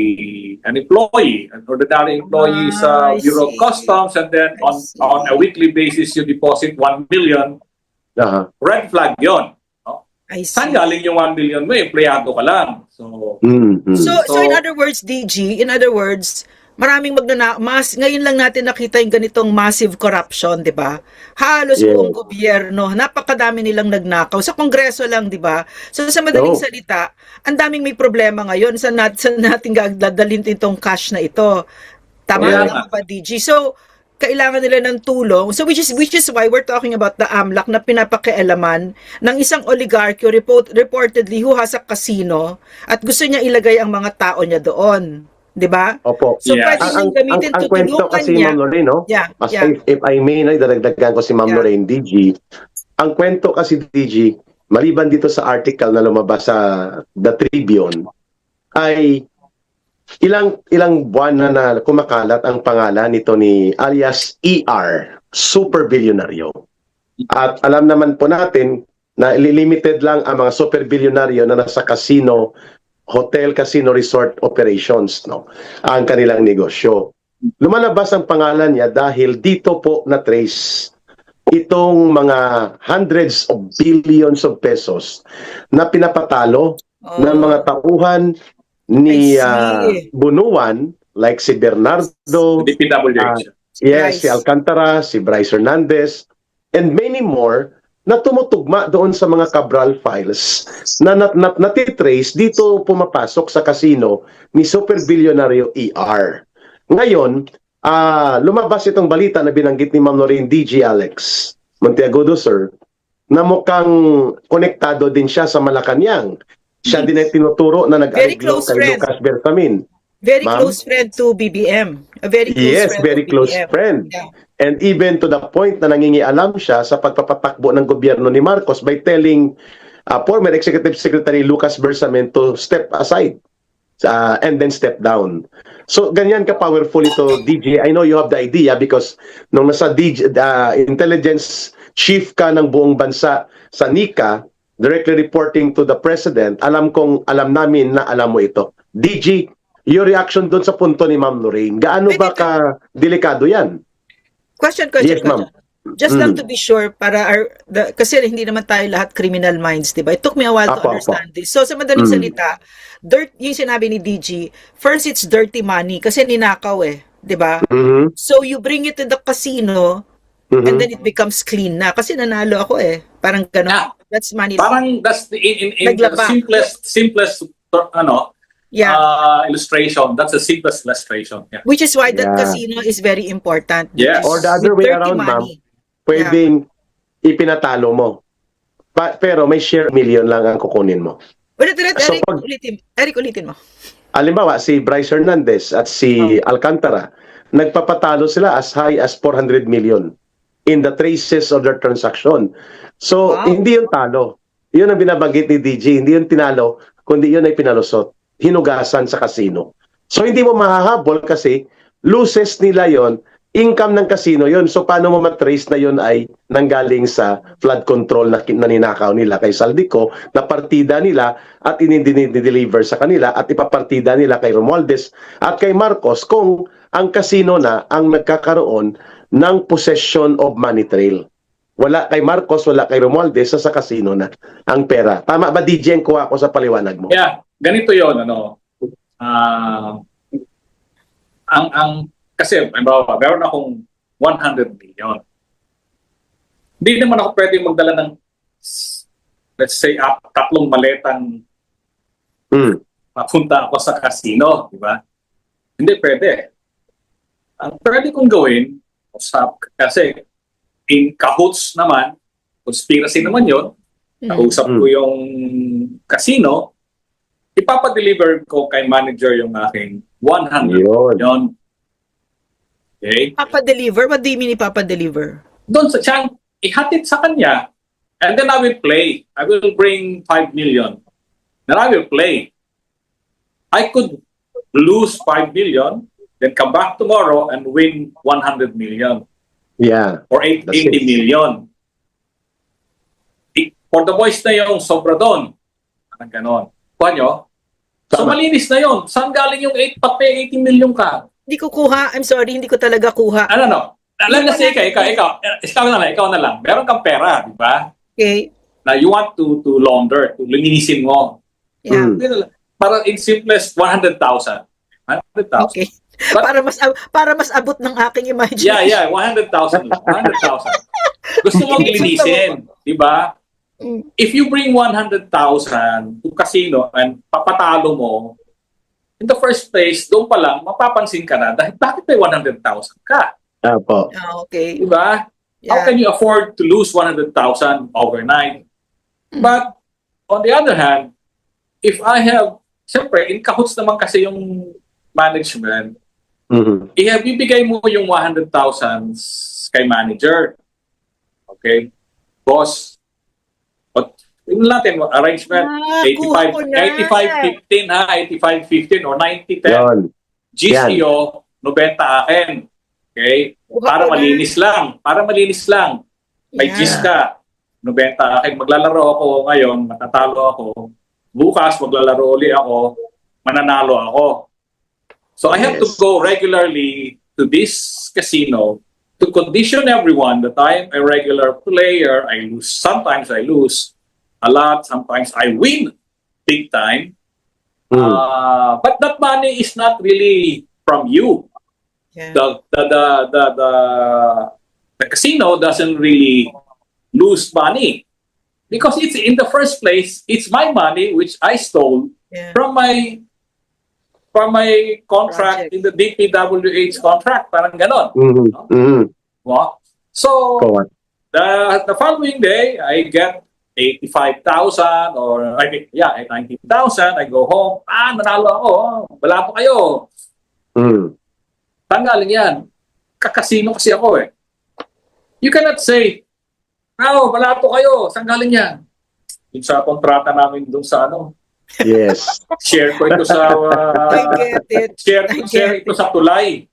An employee, an ordinary employee sa Bureau of Customs, and then on a weekly basis, you deposit 1 million. Red flag yun. No? Saan galing yung 1 million mo? Empleyado ka lang. So, So in other words, DG, maraming ngayon lang natin nakita yung ganitong massive corruption, di ba? Halos buong gobyerno, napakadami nilang nagnakaw. Sa Kongreso lang, di ba? So sa madaling salita, ang daming may problema ngayon sa natin dadalhin itong cash na ito. Tama na ba, DG? So, kailangan nila ng tulong. So which is why we're talking about the AMLAC na pinapakialaman ng isang oligarchy reportedly who has a casino at gusto niya ilagay ang mga tao niya doon. Diba? Opo. So, pwede niyong gamitin, ang kwento tutulungan kasi, niya. Ma'am Lorraine, no? If I may, dadagdagan ko si Ma'am Lorraine, DG. Ang kwento kasi, DG, maliban dito sa article na lumabas sa The Tribune, ay ilang buwan na kumakalat ang pangalan nito ni alias ER, super bilyonaryo. At alam naman po natin na limited lang ang mga super bilyonaryo na nasa casino, hotel, casino, resort operations, no, ang kanilang negosyo. Lumalabas ang pangalan niya dahil dito po na-trace itong mga hundreds of billions of pesos na pinapatalo ng mga tauhan ni I see. Bunuan, like si Bernardo, DPWH. yes, Bryce. si Alcantara, si Bryce Hernandez, and many more na tumutugma doon sa mga Cabral files na natitrace dito pumapasok sa casino ni super bilyonaryo ER. Ngayon, lumabas itong balita na binanggit ni Ma'am Lorraine DG Alex Monteagudo, sir, na mukhang konektado din siya sa Malacanang. Siya din ay tinuturo na Very nag-ariglo close kay friend. Lucas Bersamin. Very Ma'am? close friend to BBM. A very close Yes, friend very to close BBM. friend. Yeah. And even to the point na nangingialam siya sa pagpapatakbo ng gobyerno ni Marcos by telling former Executive Secretary Lucas Bersamin to step aside and then step down. So ganyan ka-powerful ito, DJ. I know you have the idea because nung nasa intelligence chief ka ng buong bansa sa NICA, directly reporting to the President, alam namin na alam mo ito. DG, your reaction doon sa punto ni Ma'am Lorraine, gaano ba ka-delikado yan? Question. Yes, ma'am. Just lang to be sure, kasi hindi naman tayo lahat criminal minds, di ba? It took me a while to Apo. understand this. So, sa madaling salita, yung sinabi ni DG, first it's dirty money, kasi ninakaw di ba? So, you bring it to the casino, and then it becomes clean na. Kasi nanalo ako Parang gano'n. Yeah. That's money. Parang that's in the Naglaba. simplest illustration. That's the simplest illustration. Yeah. Which is why that Yeah. casino is very important. Yes. Or the other With way dirty around, ma'am, money. pwedeng ipinatalo mo. Pero may share million lang ang kukunin mo. Eric, So, Eric, ulitin mo. Halimbawa, si Bryce Hernandez at si Alcantara, nagpapatalo sila as high as 400 million in the traces of their transaction. So, Wow. hindi yung talo. Yun ang binabanggit ni DJ. Hindi yung tinalo, kundi yun ay pinalusot. Hinugasan sa casino. So, hindi mo mahahabol kasi loses nila yon, income ng casino yon. So, paano mo matrace na yon ay nanggaling sa flood control na ninakaw nila kay Saldico, na partida nila at in-deliver sa kanila at ipapartida nila kay Romualdez at kay Marcos kung ang casino na ang nagkakaroon ng possession of money trail. Wala kay Marcos, wala kay Romualdez, sa casino na ang pera. Tama ba, DJ, ang kuha ko sa paliwanag mo? Yeah, ganito 'yon, kasi meron akong 100 million. Hindi naman ako pwedeng magdala ng, let's say, 3 maletang mapunta ako sa casino, di ba? Hindi pwede. Ang pwede kong gawin, kasi in cahoots naman, conspiracy naman yon, kausap ko yung casino, ipapadeliver ko kay manager yung aking 100 million. Okay? Papa-deliver? What do you mean ipapa-deliver? Doon sa siyang ihatid sa kanya, and then I will play. I will bring 5 million. Then I will play. I could lose 5 million, then come back tomorrow and win 100 million. Yeah. Or 80 million. For the boys na yung sobra doon. Parang ganon. Kuha nyo? So malinis na yon. Saan galing yung 80 million ka? Hindi ko kuha. I'm sorry, hindi ko talaga kuha. Ano? Alam na siya, ikaw na lang. Meron kang pera, di ba? Okay. Na you want to launder, to linisin mo. Yeah. Para in simplest 100,000. 100,000. Okay. But, para mas abot ng aking imagination. yeah, 100,000 lang. 100,000. Gusto mong linisin, di ba? If you bring 100,000 to casino and papatalo mo, in the first place, doon pa lang, mapapansin ka na dahil bakit may 100,000 ka? Apo. Okay. Di ba? How can you afford to lose 100,000 overnight? But, on the other hand, if I have, siyempre, in cahoots naman kasi yung management, ibibigay mo yung 100,000 kay manager. Okay? Boss, Tingnan natin, arrangement, kuha ko na. 85-15 ha, 85-15 or 90-10. Yon. GCO, 90 akin. Okay? Para malinis lang. May Yeah. GIS ka, 90 akin. Maglalaro ako ngayon, matatalo ako. Bukas, maglalaro uli ako, mananalo ako. So I have to Yes. go regularly to this casino to condition everyone that I am a regular player. I lose. Sometimes I lose a lot. Sometimes I win big time. But that money is not really from you. Yeah. The casino doesn't really lose money because it's in the first place. It's my money which I stole Yeah. from my contract Project. in the DPWH contract. Parang ganon. Well, so Correct. the following day, I get 85,000 or I mean, 90,000. I go home. Nanalo ako. Wala po kayo. Tanggalin yan. Kakasino kasi ako eh. You cannot say, wala po kayo. Tanggalin yan. Yung sa kontrata namin dun sa Yes. share ko ito sa I get it. share ito sa tulay.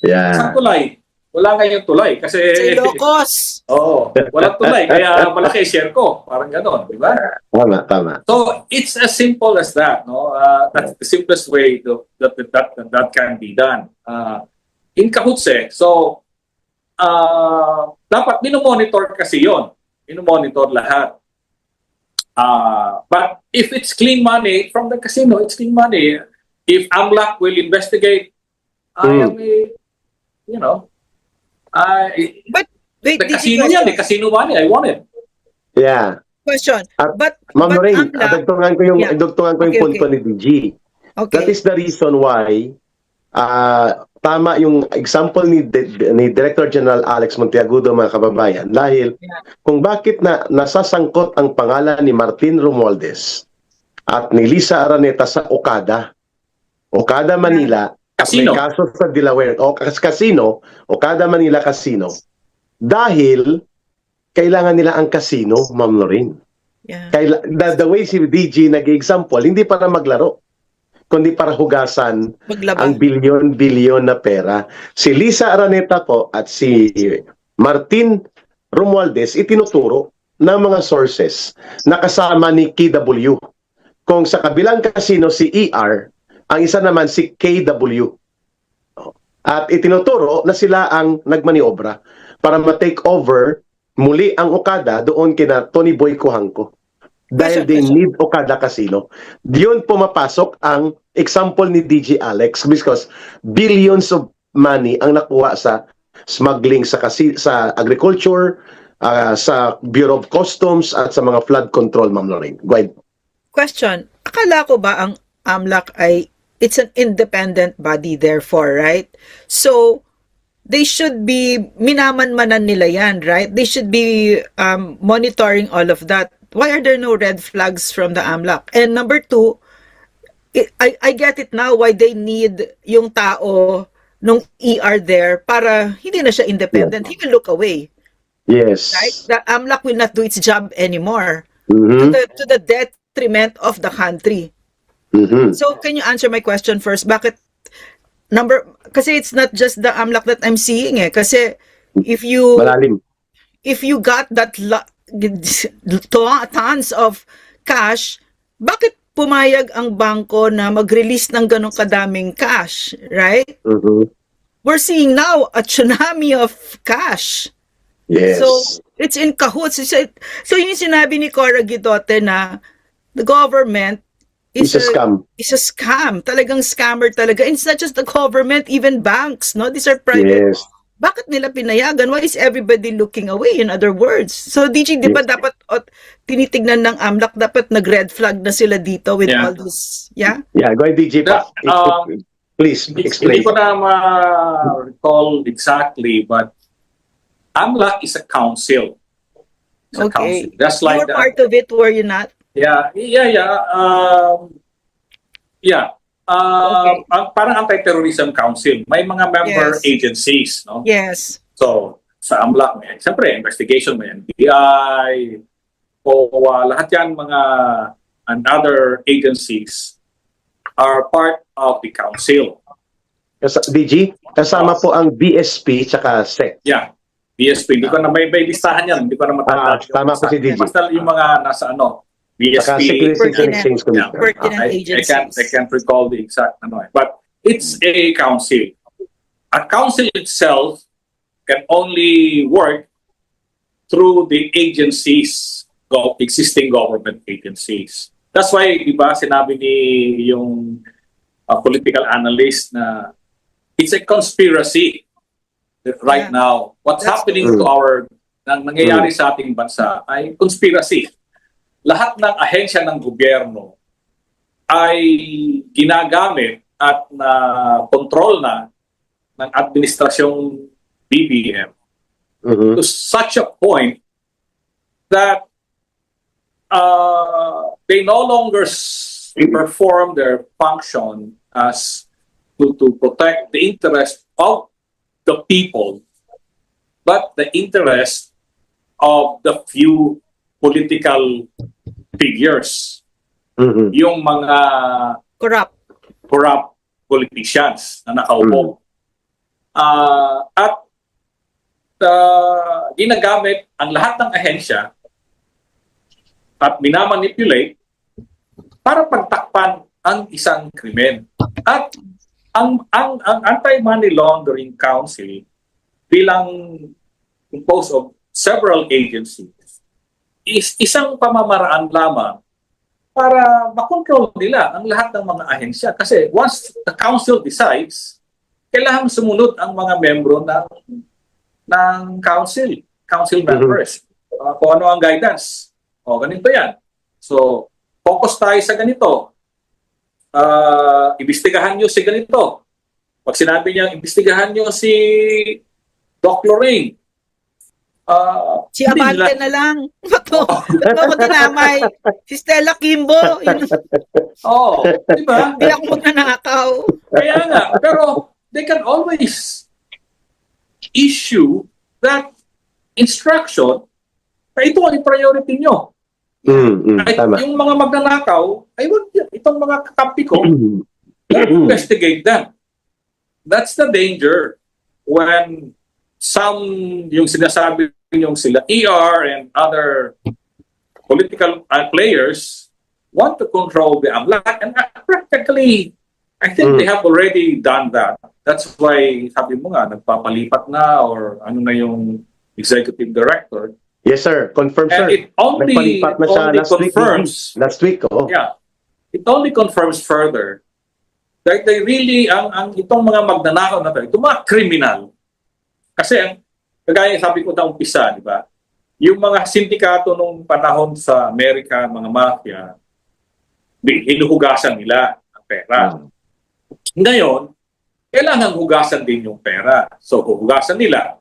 Sa Yeah. tulay. Wala ngayong tulay kasi Sa Ilocos. Oo, walang tulay kaya malaki share ko. Parang gano'n, di ba? Tama. So it's as simple as that, no? That's the simplest way that can be done. In Kahutse, so dapat minomonitor kasi 'yon. Minomonitor lahat. But if it's clean money from the casino, it's clean money. If AMLAC will investigate, I am But wait, the casino yan, the casino money, I want it. Yeah. question. But Ma'am Lorraine, AMLAC, dagtungan ko yung Yeah. dagtungan ko yung Okay, punto ni DG. okay. That is the reason why tama yung example ni Director General Alex Monteagudo, mga kababayan, dahil kung bakit nasasangkot ang pangalan ni Martin Romualdez at ni Lisa Araneta sa Okada Manila, Casino. may kaso sa Delaware o casino, Okada Manila Casino, dahil kailangan nila ang casino, Ma'am Lorraine. Yeah. The way si DG nag-example, hindi para maglaro, kundi para hugasan Maglaba. ang bilyon-bilyon na pera. Si Lisa Araneta po at si Martin Romualdez itinuturo ng mga sources na kasama ni KW. Kung sa kabilang casino si ER, ang isa naman si KW. At itinuturo na sila ang nagmaniobra para ma-take over muli ang Okada doon kina Tony Boy Kuhangko. Dahil they need Okada Casino. Diyon pumapasok ang example ni DG Alex because billions of money ang nakuha sa smuggling sa agriculture, sa Bureau of Customs at sa mga flood control, Ma'am Lorraine. Go ahead. Question. Akala ko ba ang AMLAC ay it's an independent body therefore, right? So they should be minamanmanan nila yan, right? They should be monitoring all of that. Why are there no red flags from the AMLAC? And number two, I get it now why they need yung tao nung ER there para hindi na siya independent. He will look away, Yes. right? The AMLAC will not do its job anymore Mhm. to the detriment of the country. Mhm. So can you answer my question first? Bakit kasi it's not just the AMLAC that I'm seeing eh. Kasi if you Malalim. got that tons of cash, bakit pumayag ang bangko na mag-release ng ganong kadaming cash, right? Mhm. We're seeing now a tsunami of cash. Yes. So, it's in cahoots. So, yung sinabi ni Cora Guidote na the government It's a scam. Is a scam. Talagang scammer talaga. And it's not just the government, even banks, no? These are private. Yes. Bakit nila pinayagan? Why is everybody looking away, in other words? So, DG, di ba dapat tinitignan ng AMLAC, dapat nag-red flag na sila dito with all this, yeah? Yeah, go ahead, DG. Please, Hindi explain. ko na ma-recall exactly, but AMLAC is a council. It's a council. Just You like were part of it, were you not? Yeah. Parang anti-terrorism council. May mga member Yes. agencies, no? Yes. So, sa AMLAC, siyempre, investigation, may NBI, o lahat yan mga and other agencies are part of the council. DG, kasama po ang BSP tsaka SEC. Yeah. BSP, hindi ko na may listahan yan, hindi ko na matanda. Tama po si DG. Basta yung mga nasa Saka BSP. Securities and Exchange Commission. Pertinent agencies. I can't recall the exact but it's a council. A council itself can only work through the agencies, existing government agencies. That's why, di ba, sinabi ni yung political analyst na it's a conspiracy right now. What's happening to nangyayari sa ating bansa ay conspiracy. Lahat ng ahensya ng gobyerno ay ginagamit at na control na ng administrasyong BBM to such a point that they no longer perform their function as to protect the interest of the people, but the interest of the few political figures, yung mga corrupt politicians na nakaupo. At ginagamit ang lahat ng ahensya at minamanipulate para pagtakpan ang isang krimen. At ang Anti-Money Laundering Council bilang composed of several agencies is isang pamamaraan lamang para makontrol nila ang lahat ng mga ahensya. Kasi once the council decides, kailangan sumunod ang mga membro ng council members. Kung ano ang guidance. Ganito yan. So, focus tayo sa ganito. Imbestigahan nyo si ganito. Pag sinabi niya, imbestigahan nyo si Doc Lorraine. Si Amante na lang. Bato ko dinamay. Si Stella Kimbo. Di ba? Hindi ako magnanakaw. Kaya nga. Pero they can always issue that instruction na ito ang priority nyo. Tama. Yung mga magnanakaw, ay wag yan. Itong mga kakampi ko, investigate them. That's the danger when yung sinasabi yung sila ER and other political players want to control the AMLAC, and practically, I think they have already done that. That's why, sabi mo nga, nagpapalipat na or ano na yung executive director. Yes, sir. Confirm, And sir. it only Nagpalipat na siya confirms. Last week, Yeah. It only confirms further that they really, itong mga magnanakaw na to, itong mga criminal. Kasi, kagaya sabi ko na umpisa, di ba? Yung mga sindikato nung panahon sa Amerika, mga mafia, hinuhugasan nila ang pera. Ngayon, kailangan hugasan din yung pera. So, huhugasan nila.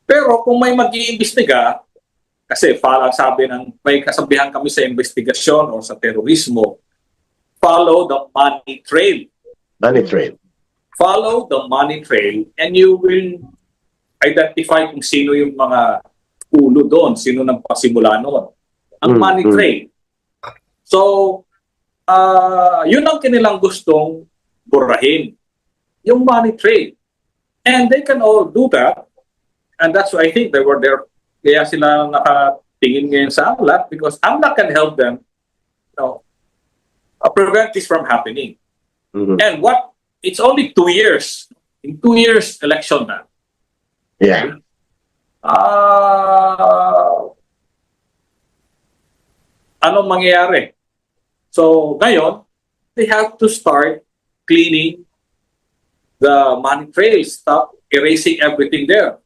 Pero kung may mag-iimbestiga, kasi sabi may kasabihan kami sa investigasyon o sa terorismo, follow the money trail. Money trail. Follow the money trail and you will identify kung sino yung mga ulo doon, sino nang pasimula noon. Ang money trail. So, yun ang kanilang gustong burahin. Yung money trail. And they can all do that. And that's why I think they were there. Kaya sila nakatingin ngayon sa AMLAC because AMLAC can help them prevent this from happening. And it's only 2 years. In 2 years, election na. Yeah. Anong mangyayari? So, ngayon, they have to start cleaning the money trail, stop erasing everything there.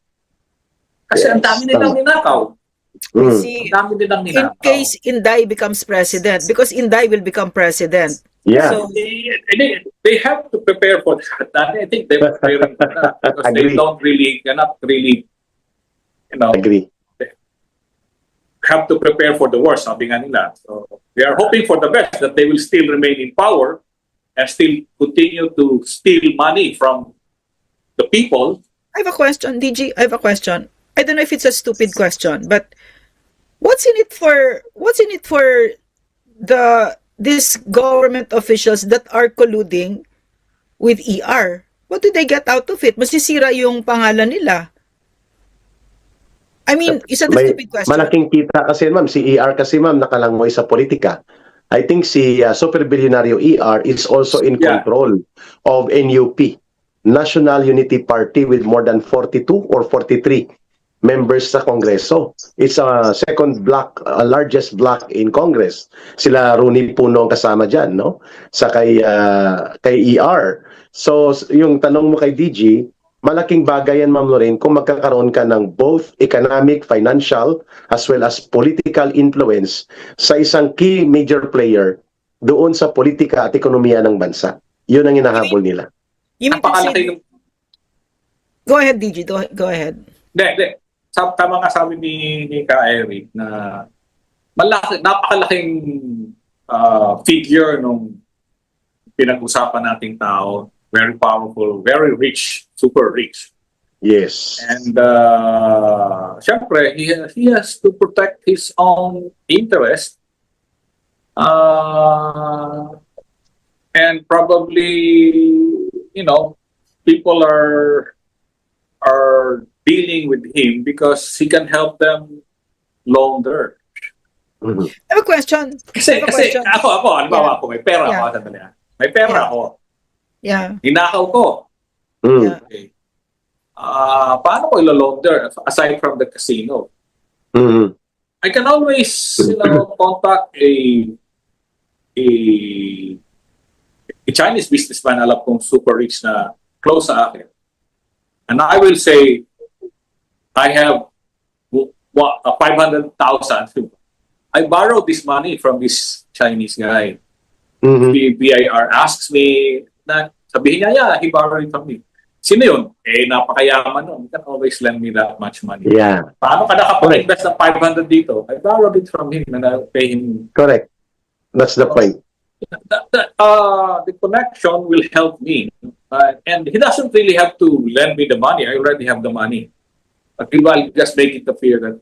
Kasi ang dami nilang ninakaw. See, Ang dami nilang in ninakaw. case Inday becomes president, because Inday will become president. Yeah. So, They have to prepare for that. I think they're preparing for that because they cannot really, Agree. have to prepare for the worst, sabi nga nila. So, they are hoping for the best, that they will still remain in power and still continue to steal money from the people. I have a question, DG. I have a question. I don't know if it's a stupid question, but What's in it for these government officials that are colluding with ER? What do they get out of it? Masisira yung pangalan nila. I mean, isa the May stupid question. malaking kita kasi ma'am, si ER kasi ma'am nakalangoy sa politika. I think si super bilyonaryo ER is also in Yeah. control of NUP, National Unity Party, with more than 42 or 43 members sa Kongreso. It's a second block, largest block in Congress. Sila Rooney Puno ang kasama dyan, no? Sa kay ER. So, yung tanong mo kay DG, malaking bagay yan, Ma'am Lorraine, kung magkakaroon ka ng both economic, financial, as well as political influence sa isang key major player doon sa politika at ekonomiya ng bansa. Yun ang hinahabol nila. You mean to say, Napakalaki ng... go ahead, DG, go ahead. Hindi. Tama nga sabi ni Ka Eric na napakalaking figure nung pinag-usapan nating tao. Very powerful, very rich, super rich. Yes. And syempre, he has to protect his own interest. And probably, people are dealing with him because he can help them launder. Mhm. I have a question. Kasi ako, halimbawa ako, may pera Yeah. ako, sandali. May pera Yeah. ako, Yeah. ninakaw ko. Mm. Yeah. Okay. Paano ko ilo-launder aside from the casino? Mhm. I can always, contact a Chinese businessman, alam kong super rich na close sa akin. And I will say, I have 500,000. I borrowed this money from this Chinese guy. Mhm. The BIR asks me, sabihin niya, yeah, he borrowed it from me. Sino yun? Napakayaman nun. You can always lend me that much money. Yeah. Paano ka nakapag-invest ng 500 dito? I borrowed it from him and I'll pay him. Correct. That's the point. The connection will help me. And he doesn't really have to lend me the money. I already have the money. But I'll just make it appear that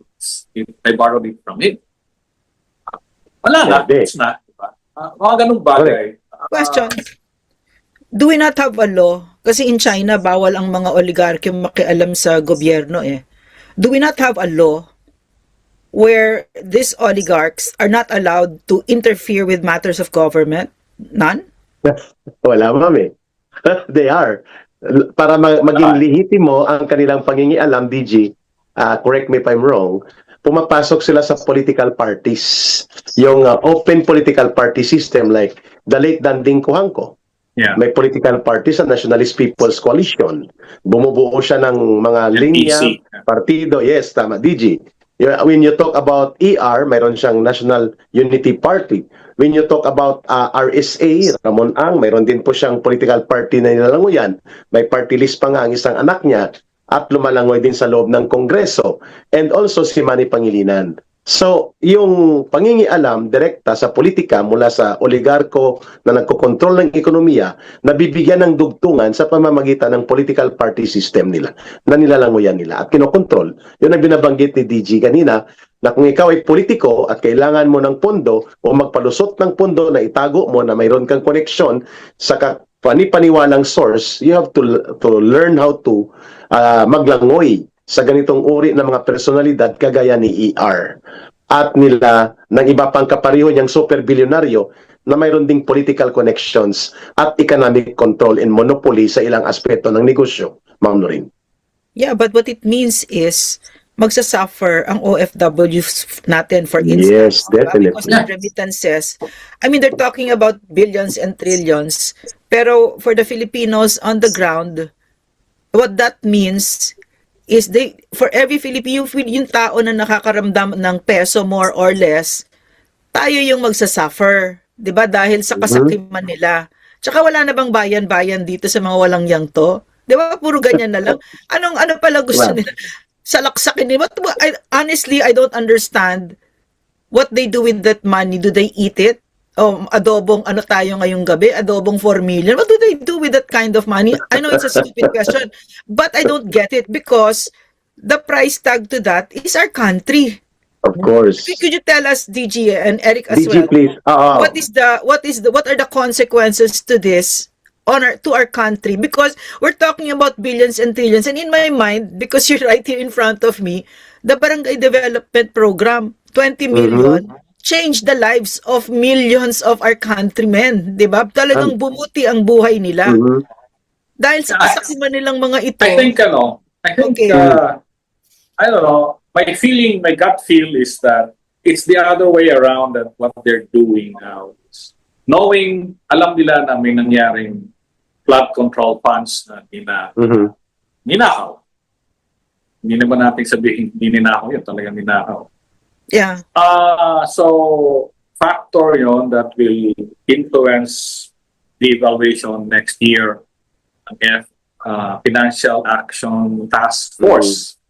I borrowed it from him. Wala na. Pwede. It's not. Diba? Mga ganung bagay. Question. Do we not have a law? Kasi in China, bawal ang mga oligarky makialam sa gobyerno eh. Do we not have a law where these oligarchs are not allowed to interfere with matters of government? None? Wala, ma'am eh. They are. Para maging lehitimo ang kanilang pangingialam, DG, correct me if I'm wrong, pumapasok sila sa political parties. Yung open political party system like the late Danding Kuhangko. Yeah. May political party sa Nationalist People's Coalition. Bumubuo siya ng mga linya, partido. Yes, tama, DG. When you talk about ER, mayroon siyang National Unity Party. When you talk about RSA, Ramon Ang, mayroon din po siyang political party na nilalangoyan. May party list pa nga ang isang anak niya at lumalangoy din sa loob ng Kongreso. And also si Manny Pangilinan. So, yung pangingialam direkta sa politika mula sa oligarko na nagkokontrol ng ekonomiya, nabibigyan ng dugtungan sa pamamagitan ng political party system nila, na nilalangoyan nila at kinokontrol. Yun ang binabanggit ni DG kanina, na kung ikaw ay politiko at kailangan mo ng pondo o magpalusot ng pondo na itago mo na mayroon kang koneksyon sa panipaniwalang source, you have to learn how to maglangoy sa ganitong uri ng mga personalidad kagaya ni ER at nila ng iba pang kapariho niyang super bilyonaryo na mayroon ding political connections at economic control and monopoly sa ilang aspeto ng negosyo, Ma'am Lorraine. Yeah, but what it means is magsasuffer ang OFWs natin, for instance. Yes, diba? definitely. Because the remittances, I mean, they're talking about billions and trillions, pero for the Filipinos on the ground, what that means is for every Filipino, yung tao na nakakaramdam ng peso more or less, tayo yung magsasuffer, 'di ba? Dahil sa kasakiman nila. Tsaka wala na bang bayan-bayan dito sa mga walang yang to? 'Di ba? Puro ganyan na lang. Ano pala gusto nila? Salaksakin nila. Honestly, I don't understand what they do with that money. Do they eat it? Adobong ano tayo ngayong gabi? Adobong 4 million? What do they do with that kind of money? I know it's a stupid question, but I don't get it because the price tag to that is our country. Of course. Could you tell us, DG and Eric as DG, well, please. what are the consequences to this to our country? Because we're talking about billions and trillions, and in my mind, because you're right here in front of me, the Barangay Development Program, 20 million, changed the lives of millions of our countrymen, di ba? Talagang bumuti ang buhay nila. Dahil sa kasakiman nilang mga ito. I think, Okay. I don't know, my gut feel is that it's the other way around that what they're doing now. Knowing, alam nila na may nangyaring flood control funds na ninakaw. Hindi naman natin sabihin, hindi ninakaw yun, talagang ninakaw. Yeah. So, factor yon that will influence the evaluation next year ng Financial Action Task Force.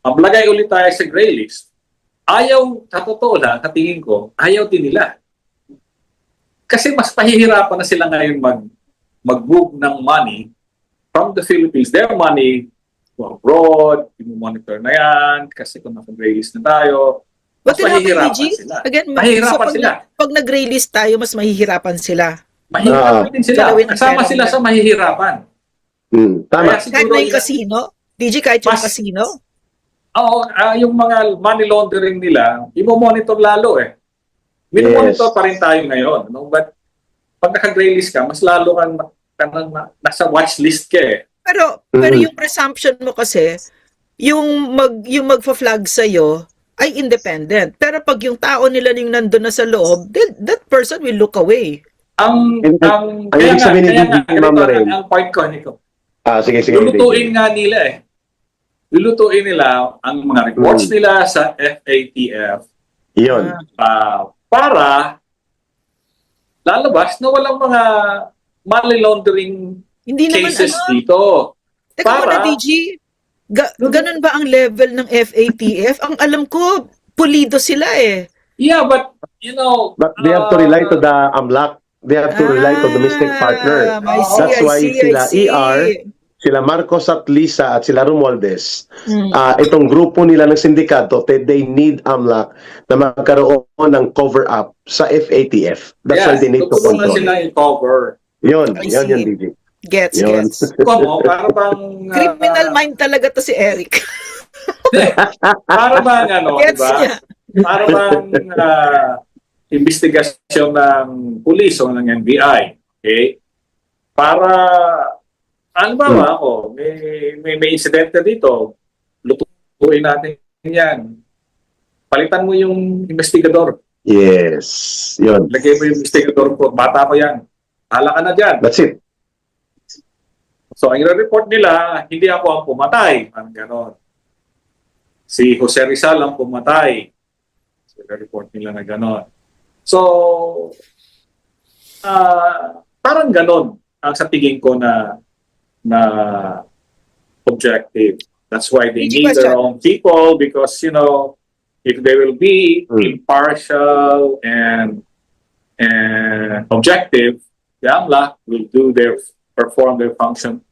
Maglagay ulit tayo sa gray list. Ayaw, sa totoo lang, katingin ko, ayaw din nila. Kasi mas pahihirapan na sila ngayon mag-move ng money from the Philippines. Their money to abroad, i-monitor na yan, kasi kung naka-gray list na tayo, mas mahihirapan sila. Again, mahihirapan sila. Pag nag-gray list tayo, mas mahihirapan sila. Mahihirapan din sila. Kasama sila sa mahihirapan. Tama. Kahit na yung casino? DG, kahit yung casino? Oo, yung mga money laundering nila, i-monitor lalo eh. Monitor pa rin tayo ngayon. No? But pag naka-gray list ka, mas lalo kang nasa watch list ka eh. Pero yung presumption mo kasi, yung magfa-flag sa'yo ay independent. Pero pag yung tao nila yung nandun na sa loob, that person will look away. Ang point ko, Nico. Sige. Lulutuin nga nila eh. Lulutuin nila ang mga reports nila sa FATF. Yun. Para lalabas na walang mga money laundering cases dito. Teka muna, DG. Ganun ba ang level ng FATF? Ang alam ko, pulido sila eh. Yeah, but you know... But they have to rely to the AMLAC. They have to rely to domestic partner. That's why sila ER, sila Marcos at Lisa at sila Romualdez, itong grupo nila ng sindikato, they need AMLAC na magkaroon ng cover-up sa FATF. That's why they need to control. Sila i-cover. Yun, DG. Gets. Para bang... Criminal mind talaga to si Eric. Para bang Gets diba? niya. Para bang investigasyon ng pulis o ng NBI. Okay? Para, ako, may insidente dito, lutuin natin yan. Palitan mo yung investigador. Yes, yun. Lagay mo yung investigador ko, bata ko yan. Hala ka na dyan. That's it. So, ang report nila, hindi ako ang pumatay. Parang ganon. Si Jose Rizal ang pumatay. So, report nila na ganon. So, parang ganon ang sa tingin ko na objective. That's why they need their own people because, you know, if they will be impartial and objective, the AMLAC will perform their function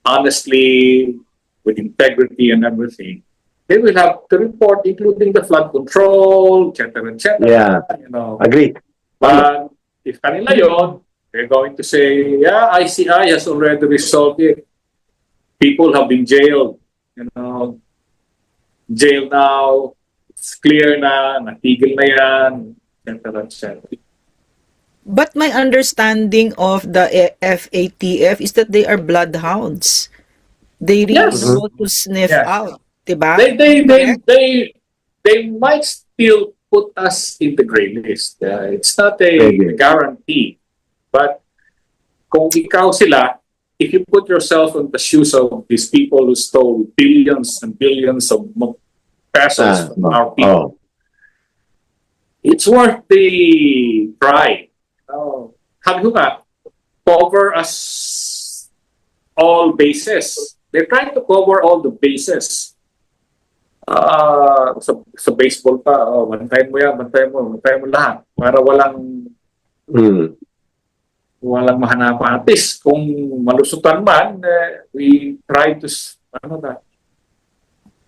honestly, with integrity and everything. They will have to report, including the flood control, etc., etc. Yeah, you know. Agreed. But if kanila yon, they're going to say, yeah, ICI has already resolved it. People have been jailed. You know, jail now. It's clear na, natigil na yan, etc., etc. But my understanding of the FATF is that they are bloodhounds. They really know to sniff out, diba? They might still put us in the gray list. It's not a guarantee. But kung ikaw sila, if you put yourself in the shoes of these people who stole billions and billions of pesos from our people, it's worth the try. Sabi ko nga, cover us all bases. They're trying to cover all the bases. Sa baseball pa, bantayan mo yan, bantayan mo lahat. Para walang mahanapan. At least, kung malusutan man, we try to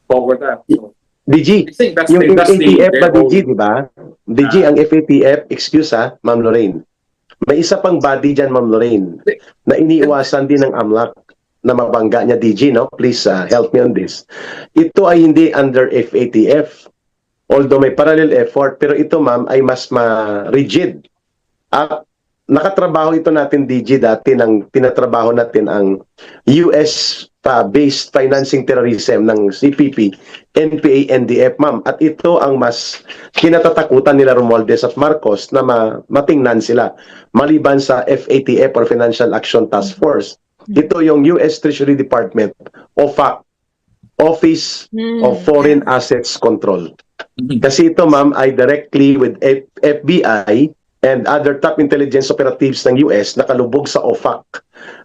cover that. So, DG, I think that's yung that's FATF ba, their DG, own- di ba? DG, ang FATF, excuse Ma'am Lorraine. May isa pang body dyan, Ma'am Lorraine, na iniiwasan din ng AMLAC na mabangga niya, DG, no? Please help me on this. Ito ay hindi under FATF. Although may parallel effort, pero ito, ma'am, ay mas ma-rigid. At nakatrabaho ito natin, DG, dati nang tinatrabaho natin ang US-based financing terrorism ng CPP, NPA, NDF, ma'am. At ito ang mas kinatatakutan nila Romualdez at Marcos na matingnan sila maliban sa FATF or Financial Action Task Force. Ito yung US Treasury Department, OFAC, Office of Foreign Assets Control. Kasi ito, ma'am, ay directly with FBI and other top intelligence operatives ng US nakalubog sa OFAC.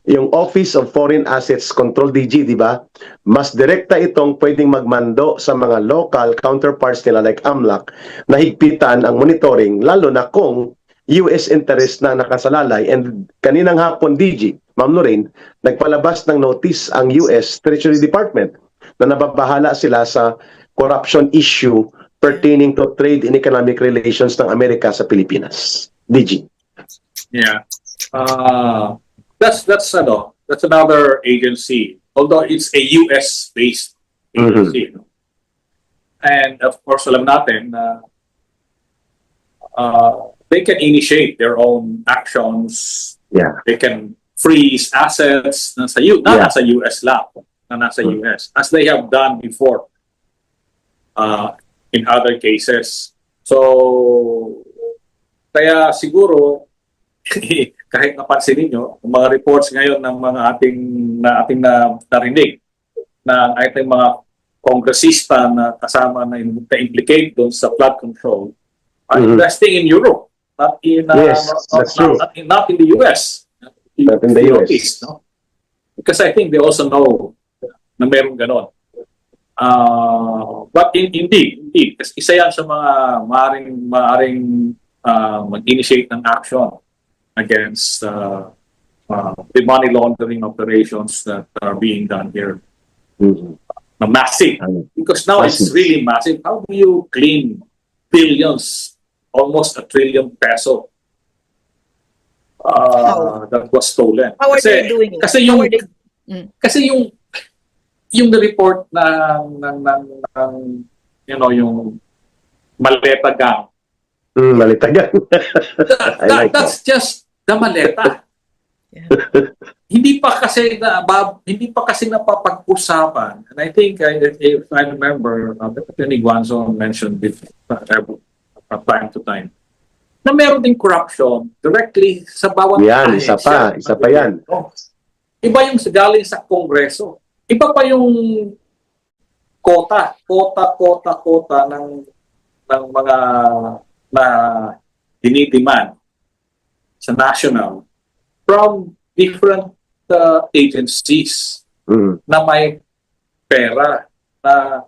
Yung Office of Foreign Assets Control, DG, di ba? Mas direkta itong pwedeng magmando sa mga local counterparts nila like AMLAC na higpitan ang monitoring, lalo na kung US interest na nakasalalay. And kaninang hapon, DG, Ma'am Lorraine, nagpalabas ng notice ang US Treasury Department na nababahala sila sa corruption issue pertaining to trade and economic relations ng Amerika sa Pilipinas. DG. Yeah. That's another agency. Although it's a US based agency. And of course alam natin na they can initiate their own actions. Yeah. They can freeze assets nasa US lang, na nasa US, as they have done before in other cases. So kaya siguro kahit napansin ninyo, mga reports ngayon ng mga ating narinig na ating mga kongresista na kasama na implicate doon sa flood control are investing in Europe, not in not in the US. Not in the US. No? Because I think they also know na meron ganon. But indeed, kasi isa yan sa mga maaring mag-initiate ng action against the money laundering operations that are being done here. Na massive. Because now it's really massive. How do you clean billions, almost $1 trillion peso that was stolen? How are they doing it? Kasi yung report ng yung maleta gang. Maleta gang. That's just the maleta. Hindi pa kasi napapag-usapan. And I think if I remember, Attorney Guanzo mentioned it from time to time, na meron din corruption directly sa bawat yan, isa pa yan. Iba yung galing sa Kongreso. Iba pa yung kota ng mga na dinidiman sa national from different agencies na may pera na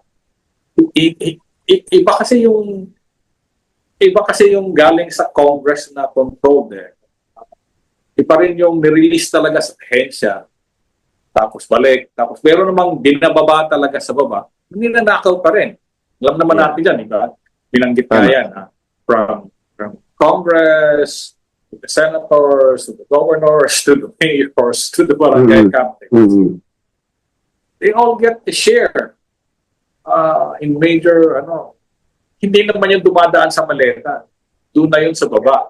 iba kasi yung galing sa Congress na control iba rin yung nirelease talaga sa ahensya tapos balik tapos meron namang binababa talaga sa baba ninanakaw pa rin. Alam naman natin yan, diba? Binanggit na yan from Congress to the senators, to the governors, to the mayors, to the barangay captains. They all get a share in major, hindi naman yung dumadaan sa maleta. Doon na yun sa baba.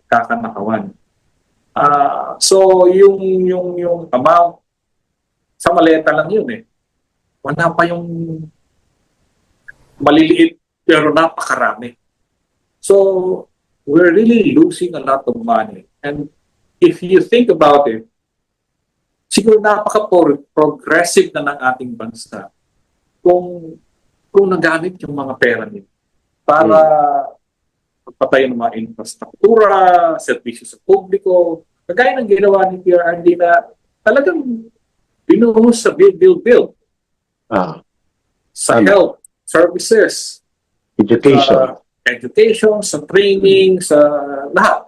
Kakanakawan. So, yung amount sa maleta lang yun Wala pa yung maliliit pero napakarami. So, we're really losing a lot of money. And if you think about it, siguro napaka-progressive na ng ating bansa kung nagamit yung mga pera nila para magpatayo ng mga infrastruktura, serbisyo sa publiko, kagaya ng ginawa ni PRRD na talagang binuhos sa build. Sa health, services, education, sa training, sa lahat.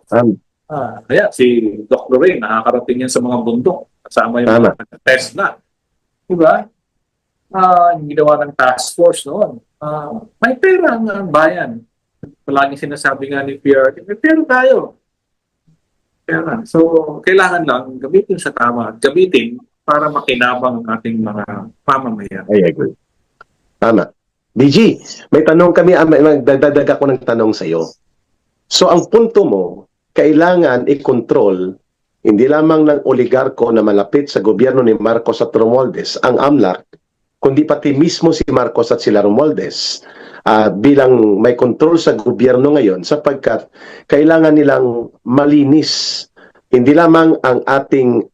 Si Doc Lorraine, nakakarating yan sa mga bundok. Kasama yung mga test na. Diba? yung ginawa ng task force noon. May pera ang bayan. Palagi sinasabi nga ni PRD, may pera tayo. Pera. So, kailangan lang gamitin sa tama. Gamitin para makinabang ang ating mga mamamayan. I agree. Tama. DG, may tanong kami, magdadadag ako ng tanong sa iyo. So ang punto mo, kailangan i-control hindi lamang ng oligarko na malapit sa gobyerno ni Marcos at Romualdez, ang AMLAC, kundi pati mismo si Marcos at sila Romualdez bilang may control sa gobyerno ngayon sapagkat kailangan nilang malinis hindi lamang ang ating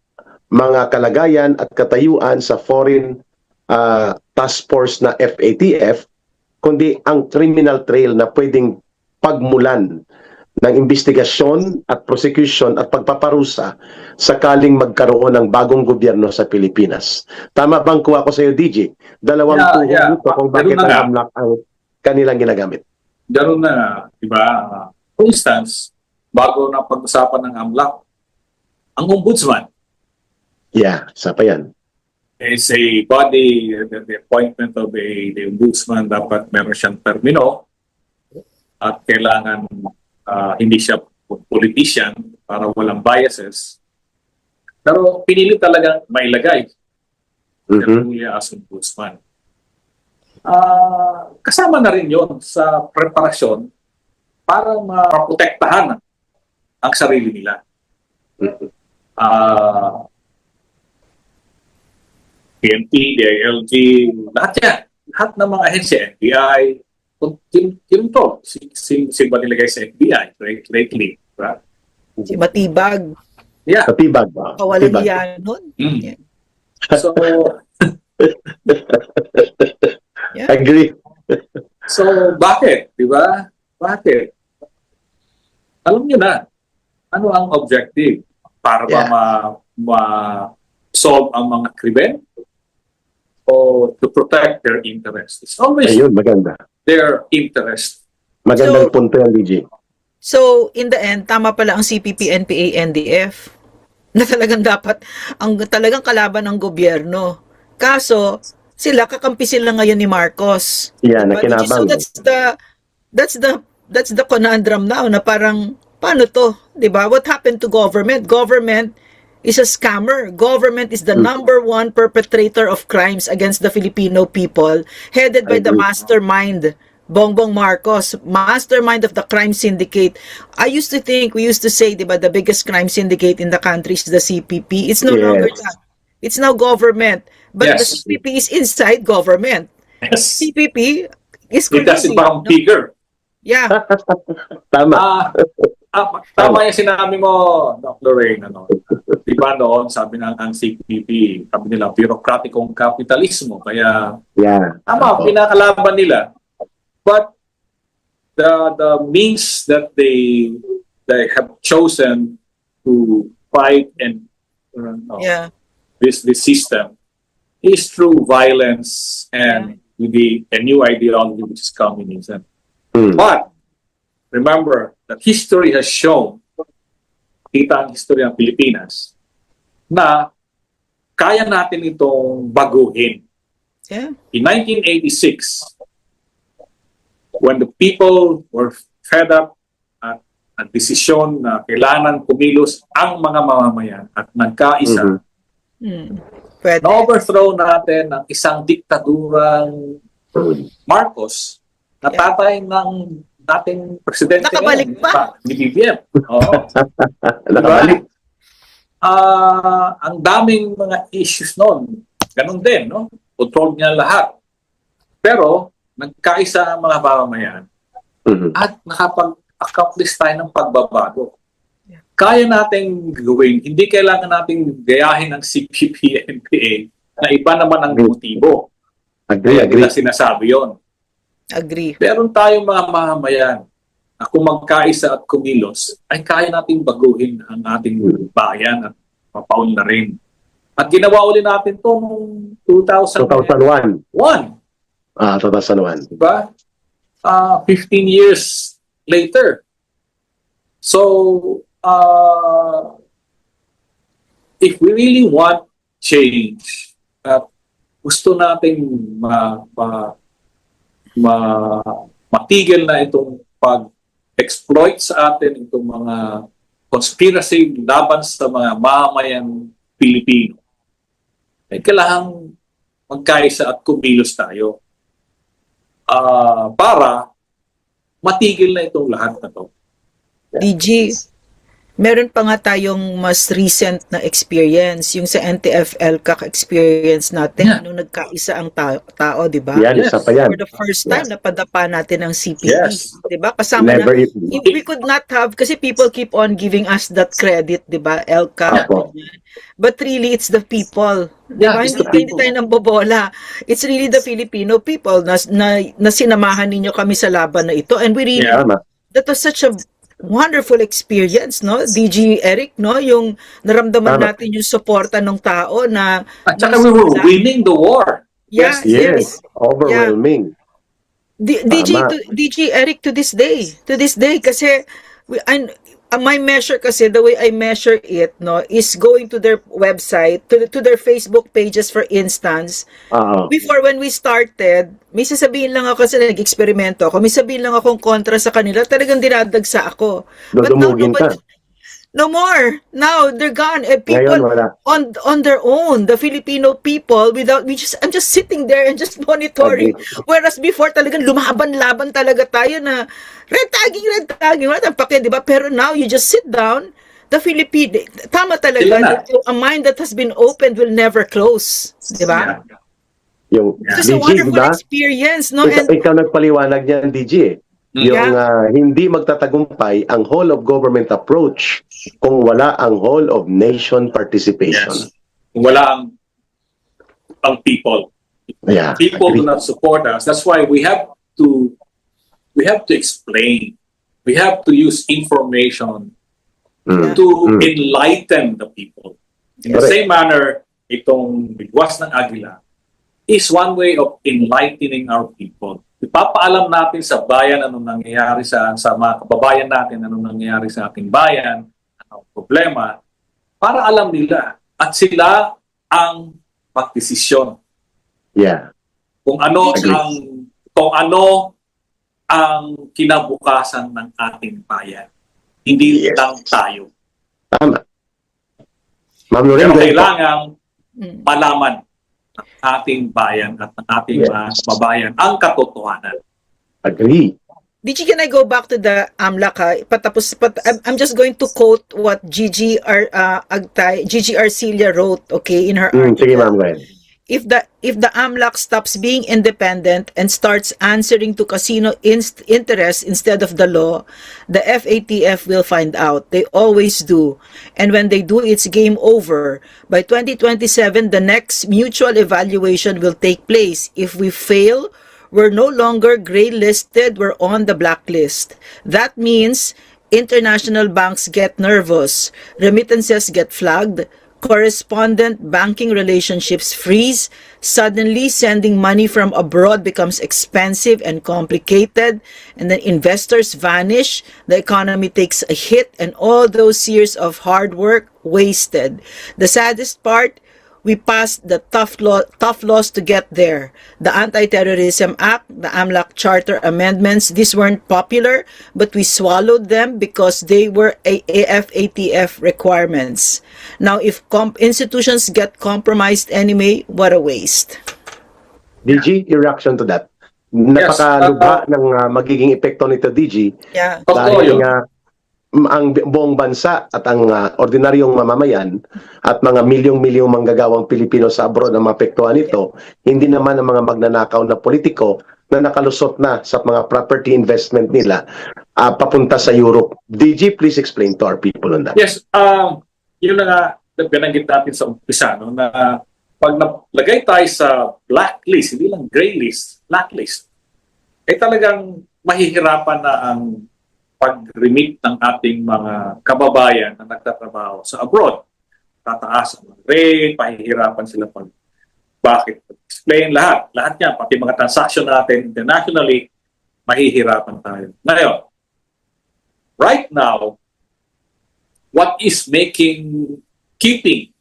mga kalagayan at katayuan sa foreign task force na FATF, kundi ang criminal trail na pwedeng pagmulan ng investigasyon at prosecution at pagpaparusa sakaling magkaroon ng bagong gobyerno sa Pilipinas. Tama bang kuha ko sa iyo, DJ? Dalawang tuhong dito kung bakit ang AMLAC ang kanilang ginagamit. Ganoon na, di ba? For instance, bago na pag-usapan ng AMLAC, ang ombudsman. Yeah, isa pa yan. Is a body, the appointment of the ombudsman, dapat meron siyang termino at kailangan hindi siya politician para walang biases. Pero pinili talagang mailagay as ombudsman. Kasama na rin yon sa preparasyon para maprotektahan ang sarili nila. PNP, DILG, lahat yan. Lahat ng mga ahensya, FBI, yun to. Si ba nilagay sa FBI lately? Right? Si Matibag. Yeah. Matibag. Kawalan yan nun. Yeah. So, yeah. Agree. So, bakit? Di ba? Bakit? Alam nyo na, ano ang objective? Para ba ma-solve ang mga krimen? O to protect their interests? It's always maganda. Their interest. Magandang punto yan, DJ. So, in the end, tama pala ang CPP, NPA, NDF na talagang dapat ang talagang kalaban ng gobyerno. Kaso, kakampi sila ngayon ni Marcos. Yeah, nakinabang. So that's the conundrum now na parang paano to, 'di ba? What happened to government? Government is a scammer. Government is the number one perpetrator of crimes against the Filipino people, headed by the mastermind, Bongbong Marcos, mastermind of the crime syndicate. We used to say, diba, the biggest crime syndicate in the country is the CPP. It's no longer that. It's now government. But the CPP is inside government. Yes. CPP is It doesn't become bigger. Yeah. Tama. Tama yung sinabi mo, Doc Lorraine. Diba noon, sabi ng ang CPP, sabi nila, bureaucraticong kapitalismo. Kaya, tama, pinakalaban nila. But the means that they have chosen to fight and this system is through violence and with a new ideology which is communism. But remember that history has shown, kita ang history ng Pilipinas, na kaya natin itong baguhin. Yeah. In 1986, when the people were fed up at desisyon na kailangan kumilos ang mga mamamayan at nagkaisa, na-overthrow natin ang isang diktadurang Marcos na tatay ng dating presidente nakabalik pa. Ni BBM. Oo. Nakabalik. Ang daming mga issues noon. Ganun din, no? Control niya lahat. Pero, nagkaisa ang mga mamamayan at nakapag-accomplish tayo ng pagbabago. Kaya nating gawin, hindi kailangan nating gayahin ang CPP, NPA na iba naman ang motibo. Agree. Kaya sinasabi yon. Agree. Meron tayong mga mamamayan na kung magkaisa at kumilos, ay kaya nating baguhin ang ating bayan at mapaunlarin. At ginawa ulit natin ito noong 2001. 2001. Diba? 15 years later. So, if we really want change, gusto nating matigil na itong pag-exploit sa atin, itong mga conspiracy laban sa mga mamamayang Pilipino, ay kailangang magkaisa at kumilos tayo para matigil na itong lahat na to. DG, meron pa nga tayong mas recent na experience, yung sa NTFL kaka-experience natin, nung nagkaisa ang tao, di ba? Yan, isa pa yan. For the first time, napadapa natin ang CPP. Yes. Di ba? Kasama Never na, we could not have, kasi people keep on giving us that credit, di ba? LCA. Apo. But really, it's the people. Di ba? Yeah, it's the Hindi people. tayo nang bobola. It's really the Filipino people na sinamahan ninyo kami sa laban na ito. And we really, Tama. that was such a wonderful experience, no? DG Eric, no? Yung naramdaman Tama. natin yung suporta ng tao na... At saka we were winning the war. Yeah, Yes. Overwhelming. DG, Tama. DG Eric, to this day, kasi my measure kasi, the way I measure it, no, is going to their website, to their Facebook pages, for instance. Oo. Before, when we started, may sasabihin lang ako kasi nag-eksperimento ako, may sabihin lang akong kontra sa kanila, talagang dinadagsa ako. But now, Dudumugin ka. no more. Now they're gone. Ngayon, People wala. on their own, the Filipino people, I'm just sitting there and just monitoring. Whereas before talagang lumaban-laban talaga tayo na red tagging, wala tayong pake, di ba? Pero now you just sit down. The Filipino, tama Sila talaga. na. A mind that has been opened will never close, di ba? Yung It's a DG, wonderful diba? experience, no? Ikaw nagpaliwanag niyan, DG eh. Yung hindi magtatagumpay ang whole of government approach kung wala ang whole of nation participation. Yes. Wala ang people. Yeah, People agree. do not support us. That's why we have to explain. We have to use information to enlighten the people. In the Correct. same manner, itong Bigwas ng Agila is one way of enlightening our people. Ipapaalam natin sa bayan anong nangyayari sa mga kababayan natin, anong nangyayari sa ating bayan, anong problema, para alam nila at sila ang magdesisyon Yeah. kung ano Agree. ang kinabukasan ng ating bayan. Hindi Yes. lang tayo. Tama. Ma'am Lorraine, Pero go ahead po. kailangan malaman ng ating bayan at ng ating Yes. mga kababayan ang katotohanan. Agree. DG, can I go back to the AMLAC? I'm just going to quote what Gigi Arcilla wrote, okay, in her article. Sige ma'am, go ahead. If the AMLAC stops being independent and starts answering to casino interests instead of the law, the FATF will find out. They always do. And when they do, it's game over. By 2027, the next mutual evaluation will take place. If we fail, we're no longer gray listed, we're on the blacklist. That means international banks get nervous, remittances get flagged, correspondent banking relationships freeze, suddenly sending money from abroad becomes expensive and complicated, and then investors vanish, the economy takes a hit, and all those years of hard work wasted. The saddest part, we passed the tough laws to get there. The Anti-Terrorism Act, the AMLAC Charter amendments, these weren't popular, but we swallowed them because they were AFATF requirements. Now, if institutions get compromised anyway, what a waste. DG, your reaction to that? Napakalubha ng magiging epekto nito, DG. Yeah. Dahil nga ang buong bansa at ang ordinaryong mamamayan at mga milyong-milyong manggagawang Pilipino sa abroad ang mapektuhan nito, hindi naman ang mga magnanakaw na politiko na nakalusot na sa mga property investment nila papunta sa Europe. DG, please explain to our people on that. Yes, yun na nga binanggit natin sa umpisa, no, na pag nalagay tayo sa blacklist, hindi lang gray list, blacklist, ay talagang mahihirapan na ang pag-remit ng ating mga kababayan na nagtatrabaho sa abroad. Tataas ang rate, pahihirapan sila pag bakit. Explain lahat. Lahat niya, pati mga transaction natin internationally, mahihirapan tayo. Ngayon, right now, what is keeping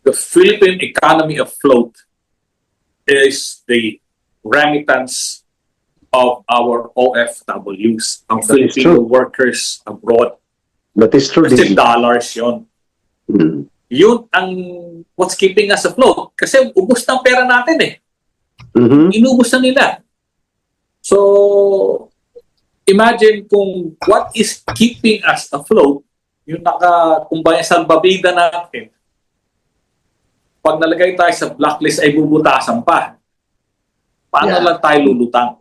the Philippine economy afloat is the remittance of our OFWs, ang That is Filipino true. workers abroad. That is true, Kasi DG. dollars yun. Mm. Yun ang what's keeping us afloat. Kasi ubos na ang pera natin eh. Mhm. Inubos na nila. So, imagine kung what is keeping us afloat, yung kumbaya salbabida natin, pag nalagay tayo sa blacklist ay bubutasan pa. Paano Yeah. lang tayo lulutang?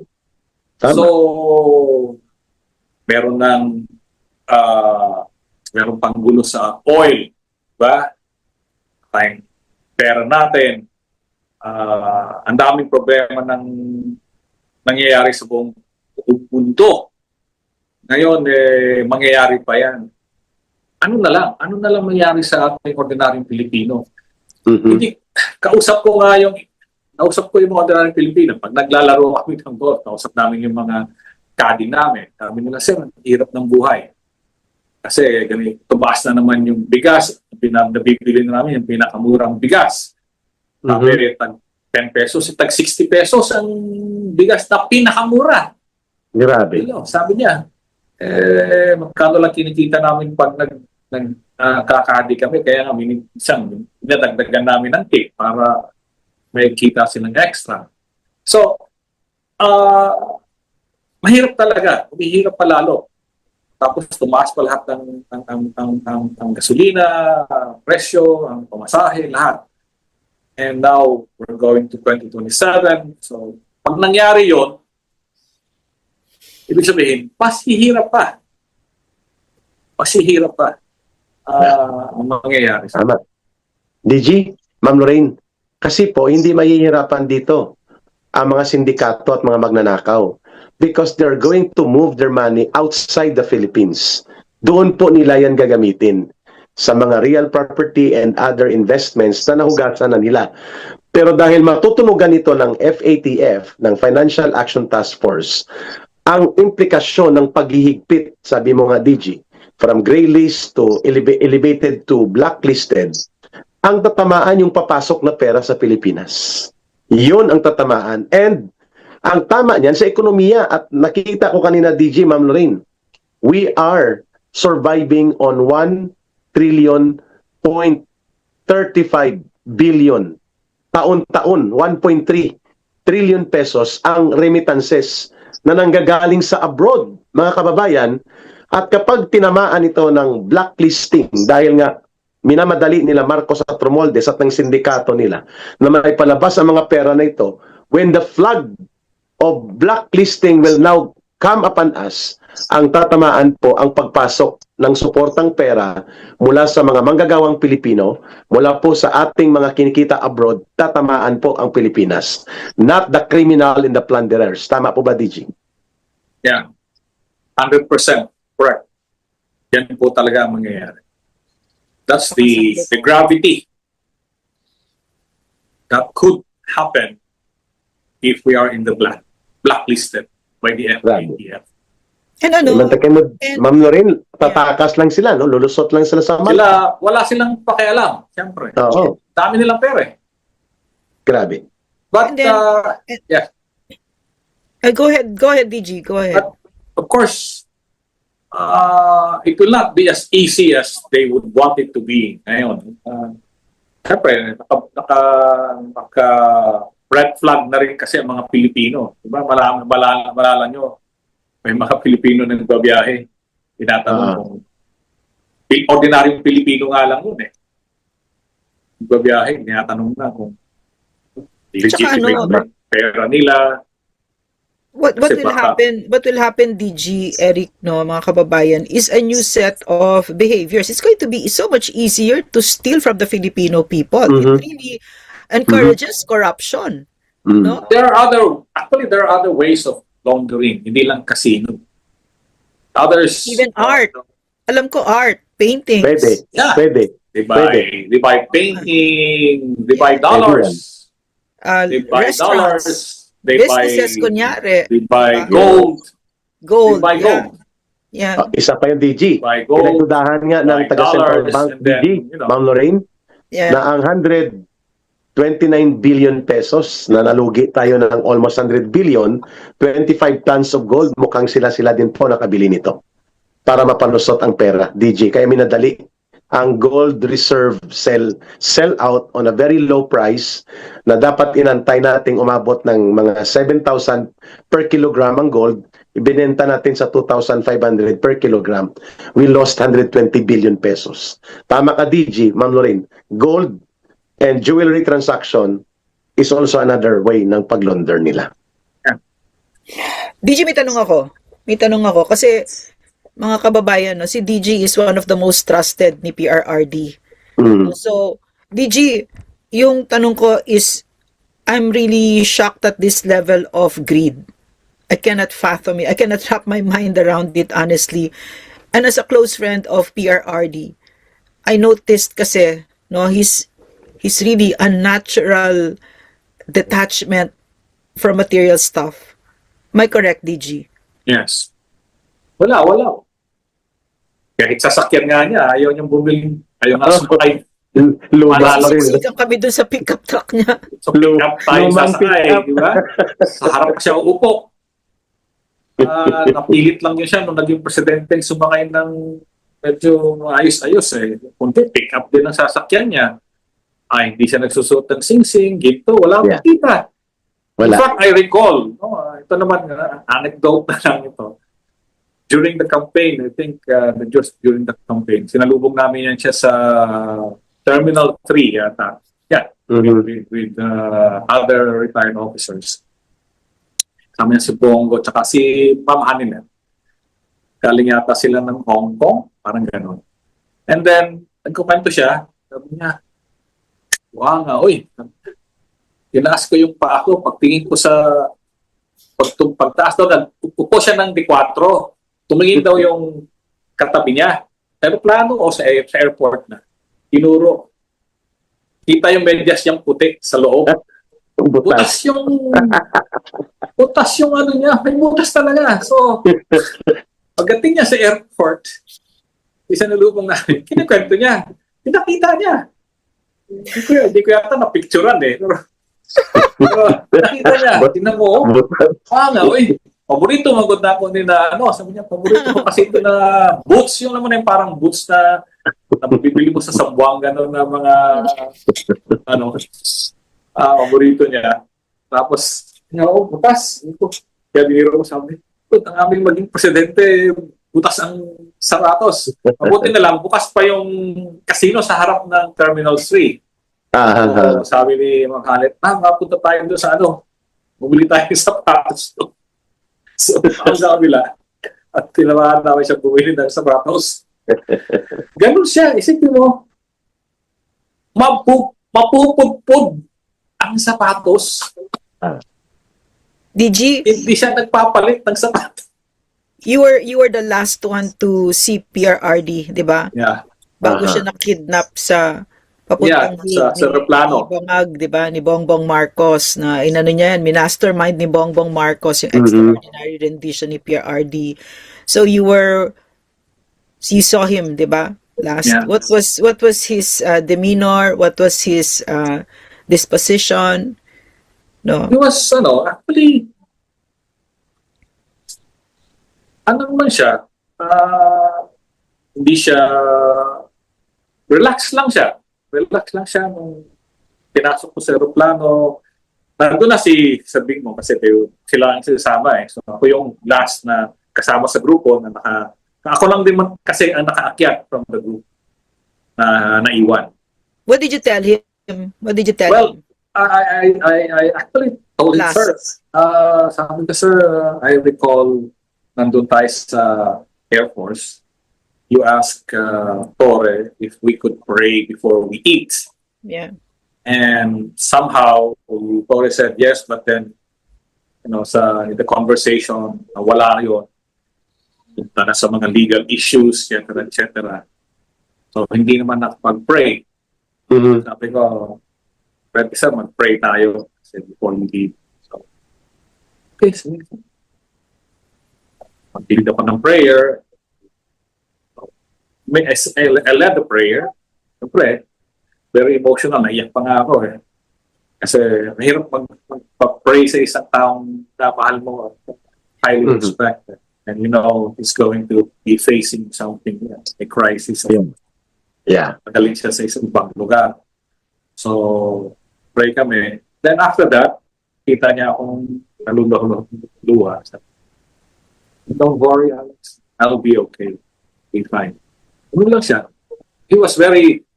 Tama. So, meron ng meron pang gulo sa oil, ba? Tayong pera natin. Ang daming problema ng nangyayari sa buong mundo. Ngayon, mangyayari pa yan. Ano na lang mangyayari sa ating ordinaryong Pilipino? Mhm. Hindi, kausap ko yung mga ordinaryong Pilipino. Pag naglalaro kami ng golf, kausap namin yung mga caddy namin. Sabi nila, sir, ang hirap ng buhay. Kasi ganito, tumaas na naman yung bigas. Nabibili na namin yung pinakamurang bigas. Sabi, tag 10 pesos, tag 60 pesos ang bigas na pinakamura. Grabe. Sabi niya, magkano lang kinikita namin pag kakadi kami. Kaya nga, minsan, dinadagdagan namin ng tip para may kita silang extra. So, mahirap talaga. Humihirap pa lalo. Tapos tumaas pa lahat ng gasolina, presyo, ang pamasahe, lahat. And now, we're going to 2027. So, pag nangyari yon, ibig sabihin, pasihirap pa. Pasihirap pa ang mangyayari. Tama. DG, Ma'am Lorraine, kasi po hindi mahihirapan dito ang mga sindikato at mga magnanakaw because they're going to move their money outside the Philippines. Doon po nila yan gagamitin sa mga real property and other investments na nahugasan na nila. Pero dahil matutunugan ito ng FATF, ng Financial Action Task Force, ang implikasyon ng paghihigpit, sabi mo nga DG, from gray list to elevated to blacklisted, ang tatamaan yung papasok na pera sa Pilipinas. Yun ang tatamaan. And ang tama niyan sa ekonomiya, at nakita ko kanina DG, Ma'am Lorraine, we are surviving on 1.35 billion taon-taon, 1.3 trillion pesos ang remittances na nanggagaling sa abroad, mga kababayan. At kapag tinamaan ito ng blacklisting, dahil nga minamadali nila Marcos at Romualdez at ng sindikato nila na may palabas ang mga pera na ito, when the flag of blacklisting will now come upon us, ang tatamaan po ang pagpasok ng suportang pera mula sa mga manggagawang Pilipino, mula po sa ating mga kinikita abroad, tatamaan po ang Pilipinas. Not the criminal and the plunderers. Tama po ba, DG? Yeah. 100% correct. Yan po talaga ang mangyayari. That's the gravity that could happen if we are in the blacklisted by the FATF. And ano? Ma'am Lorraine, tatakas lang sila, no? Lulusot lang sila sa Wala silang pakialam, siyempre. Oo. Dami nilang pera eh. Grabe. But, And then, yeah. Go ahead, DG, go ahead. But, of course, it will not be as easy as they would want it to be ngayon. Siyempre, naka red flag na rin kasi ang mga Pilipino. Diba? Malala nyo, may mga Pilipino na nagbabiyahe. Tinatanong kung ordinaryong Pilipino nga lang yun eh. Nagbabiyahe, tinatanong na kung legitimate ba pera nila. What will happen, DG, Eric, no, mga kababayan, is a new set of behaviors. It's going to be so much easier to steal from the Filipino people. It really encourages corruption. No? There are other ways of laundering, hindi lang casino. Others, Even art. Alam ko art, paintings. Pwede. Yeah. Pwede. They buy painting, they buy dollars, they buy Restaurants. dollars, they Businesses, kunyari. they buy gold, Gold. they buy gold, Yeah. Isa pa yung DG. buy gold, Pinagdudahan nga ng buy taga Central dollars, Bank, and then, DG, you know. Ma'am Lorraine, Yeah. na ang 150 29 billion pesos na nalugi tayo ng almost 100 billion, 25 tons of gold, mukhang sila din po nakabili nito para mapalusot ang pera, DG. Kaya minadali ang gold reserve sell out on a very low price na dapat inantay nating umabot ng mga 7,000 per kilogram ang gold, ibinenta natin sa 2,500 per kilogram. We lost 120 billion pesos. Tama ka, DG, Ma'am Lorraine. Gold and jewelry transaction is also another way ng paglaunder nila. DJ, may tanong ako kasi mga kababayan, no, si DG is one of the most trusted ni PRRD. So, DG, yung tanong ko is, I'm really shocked at this level of greed. I cannot fathom it. I cannot wrap my mind around it, honestly. And as a close friend of PRRD, I noticed kasi, no, he's really unnatural detachment from material stuff. Am I correct, DG? Yes. Wala. Kahit sasakyan nga niya, ayaw niyang bumili. Ayaw nga sumakay. Siksikan kami dun sa pickup truck niya. So, pick up tayo sasakay, di ba? Sa harap pa siya uupo. Napilit lang niya siya nung naging presidente sumakay ng medyo ayos-ayos eh. Kunti, pick up din ang sasakyan niya. Hindi siya nagsusuot ng sing-sing, ginto, wala akong kita. In fact, I recall, ito naman, anecdote na lang ito. During the campaign, I think, just during the campaign, sinalubong namin yan siya sa Terminal 3 yata. Yeah, with other retired officers. Kami si Bongo, tsaka si Ma'am Haninen. Galing yata sila ng Hong Kong, parang gano'n. And then, nagkukwento siya, sabi niya, wow nga, tinaas ko yung paa ko, pagtingin ko sa pagtaas daw, nagpupo siya ng D4. Tumingin daw yung katabi niya. Aeroplano o sa airport na. Tinuro. Kita yung medyas niyang puti sa loob. Butas yung ano niya. May butas talaga. So, pagdating niya sa airport, isa nalubong namin, kinikwento niya. Pinakita niya. Hindi ko yata na-picturean eh. Nakita niya. Tingnan mo. Paborito magod na ako sabi niya, paborito ko kasi ito na boots, yung naman yung parang boots na bibili mo sa Sambuanga na mga paborito niya. Tapos, butas. Kaya biniro ko sabi, ang aming maging presidente, butas ang sapatos. Mabuti na lang, bukas pa yung casino sa harap ng Terminal 3. Sabi ni Mang Halit, mapunta tayo doon sa bumili tayo ng sapatos. So, ako sa kabila, at tinamaan namin siya bumili ng sapatos. Ganun siya, isipin mo, mapupudpud ang sapatos. DG, hindi siya nagpapalit ng sapatos. You were the last one to see PRRD, di ba? Yeah. Bago siya na-kidnap sa papuntang sa aeroplano. Ni Bongag, di ba? Ni Bongbong Marcos na inano niya yan, mastermind ni Bongbong Marcos yung extraordinary rendition ni PRRD. So you saw him, di ba? Last. Yeah. What was his demeanor? What was his disposition? No. He was actually naman siya? Hindi siya relax lang siya nung pinasok ko sa aeroplano. Nandun na sabihin mo kasi sila ang sasama eh. So ako yung last na kasama sa grupo na ako lang din kasi ang nakaakyat from the group na naiwan. What did you tell him? Well, I actually told him first. Sabi ko, sir, I recall nandun tayo sa Air Force. You ask Torre if we could pray before we eat. Yeah. And somehow, Torre said yes, but then, in the conversation, wala yun. Punta na sa mga legal issues, etc. So, hindi naman nakapag-pray. Sabi ko, pwede sir, mag-pray tayo before we eat. So, okay, sige. Mag-lead ako ng prayer. I led the prayer. Siyempre, very emotional. Naiyak pa nga ako eh. Kasi mahirap mag-pray sa isang taong na mahal mo, highly Mhm. respected. And you know, he's going to be facing something, a crisis. Yeah. Magaling siya sa isang ibang lugar. So, pray kami. Then after that, kita niya akong naluluha. Don't worry, Alex. I'll be okay. Be fine. Ano lang siya. He was very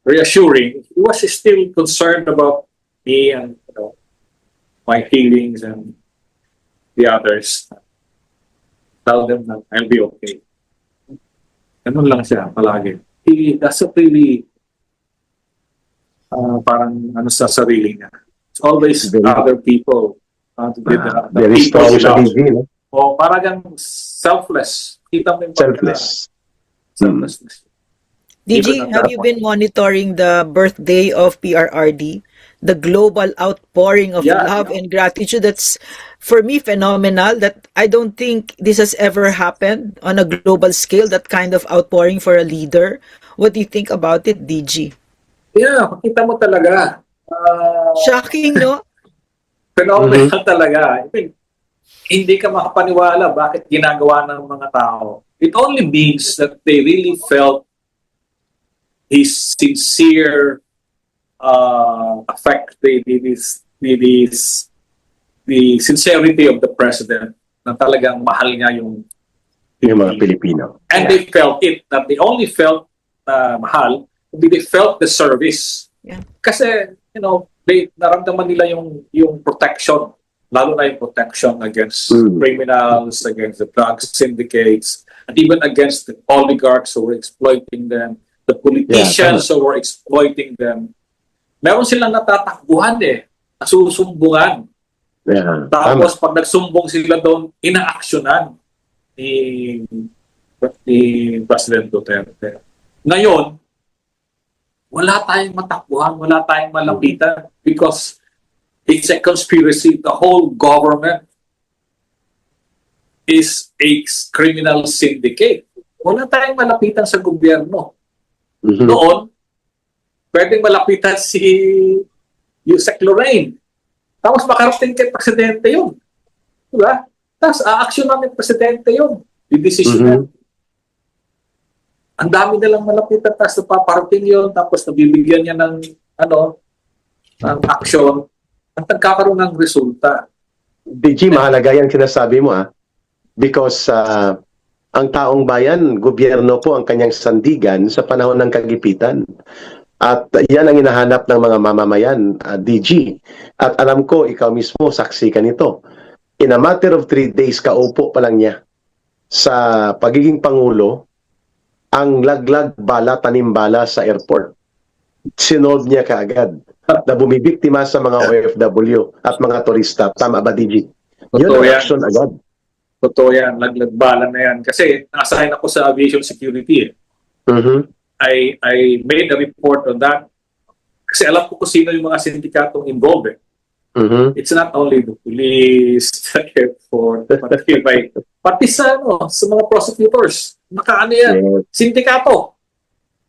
reassuring. He was still concerned about me and my feelings and the others. Tell them that I'll be okay. Ganun lang siya palagi. He doesn't really parang sa sarili niya. It's always other people. Very strong sa DG, no? O parang selfless. Kita mo yung Selfless. selflessness. DG, Even have you been monitoring the birthday of PRRD? The global outpouring of Yeah, love and gratitude that's, for me, phenomenal. That I don't think this has ever happened on a global scale, that kind of outpouring for a leader. What do you think about it, DG? Yeah, makita mo talaga. Shocking, no? Phenomenal talaga. I mean, hindi ka makapaniwala bakit ginagawa ng mga tao. It only means that they really felt his sincere affect, the sincerity of the president, na talagang mahal niya yung Yung mga Pilipino. And they felt it, that they only felt mahal, they felt the service. Yeah. Kasi, naramdaman nila yung protection, lalo na yung protection against criminals, against the drug syndicates, and even against the oligarchs who were exploiting them, the politicians who were exploiting them. Meron silang natatakbuhan nasusumbungan. Yeah. Tapos pag nagsumbong sila doon, inaaksyonan ni President Duterte. Ngayon, wala tayong matakbuhan, wala tayong malapitan because it's a conspiracy. The whole government is a criminal syndicate. Wala tayong malapitan sa gobyerno. Noon, pwedeng malapitan si Yusek Lorraine. Tapos makarating kay Presidente yun. Diba? Tapos aaksyonan ng Presidente yun. Yung decision ang dami nilang malapitan, tapos napaparating yun, tapos nabibigyan niya ng ng action at nagkakaroon ng resulta. DG, mahalaga yan sinasabi mo because ang taong bayan, gobyerno po ang kanyang sandigan sa panahon ng kagipitan. At yan ang hinahanap ng mga mamamayan, DG. At alam ko, ikaw mismo, saksi ka nito. In a matter of 3 days, kaupo pa lang niya sa pagiging Pangulo, ang laglag bala, tanimbala sa airport. Sinolve niya kaagad na bumibiktima sa mga OFW at mga turista. Tama ba, DG? Yun ang action agad. Totoo yan, laglag bala na yan. Kasi na-assign ako sa aviation security. I made a report on that. Kasi alam ko kung sino yung mga sindikatong involved. It's not only the police, the airport, pati sa mga prosecutors. Nakaano yan? Sindikato.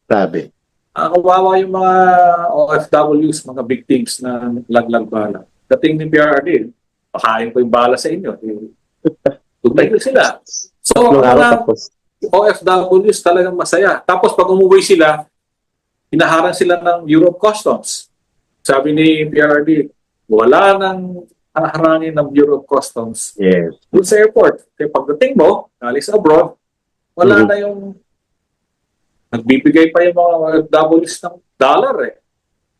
Sabi. Kawawa yung mga OFWs, mga victims na laglag bala. Dating ni PRRD, pakain ko yung bala sa inyo. Tutay ko sila. So, mga OFWs talagang masaya. Tapos pag umuwi sila, hinaharang sila ng Bureau of Customs. Sabi ni PRRD, wala nang harangin ng Bureau of Customs. Yes. Doon sa airport. Kaya pagdating mo, alis abroad, wala na yung nagbibigay pa yung mga OFWs ng dollar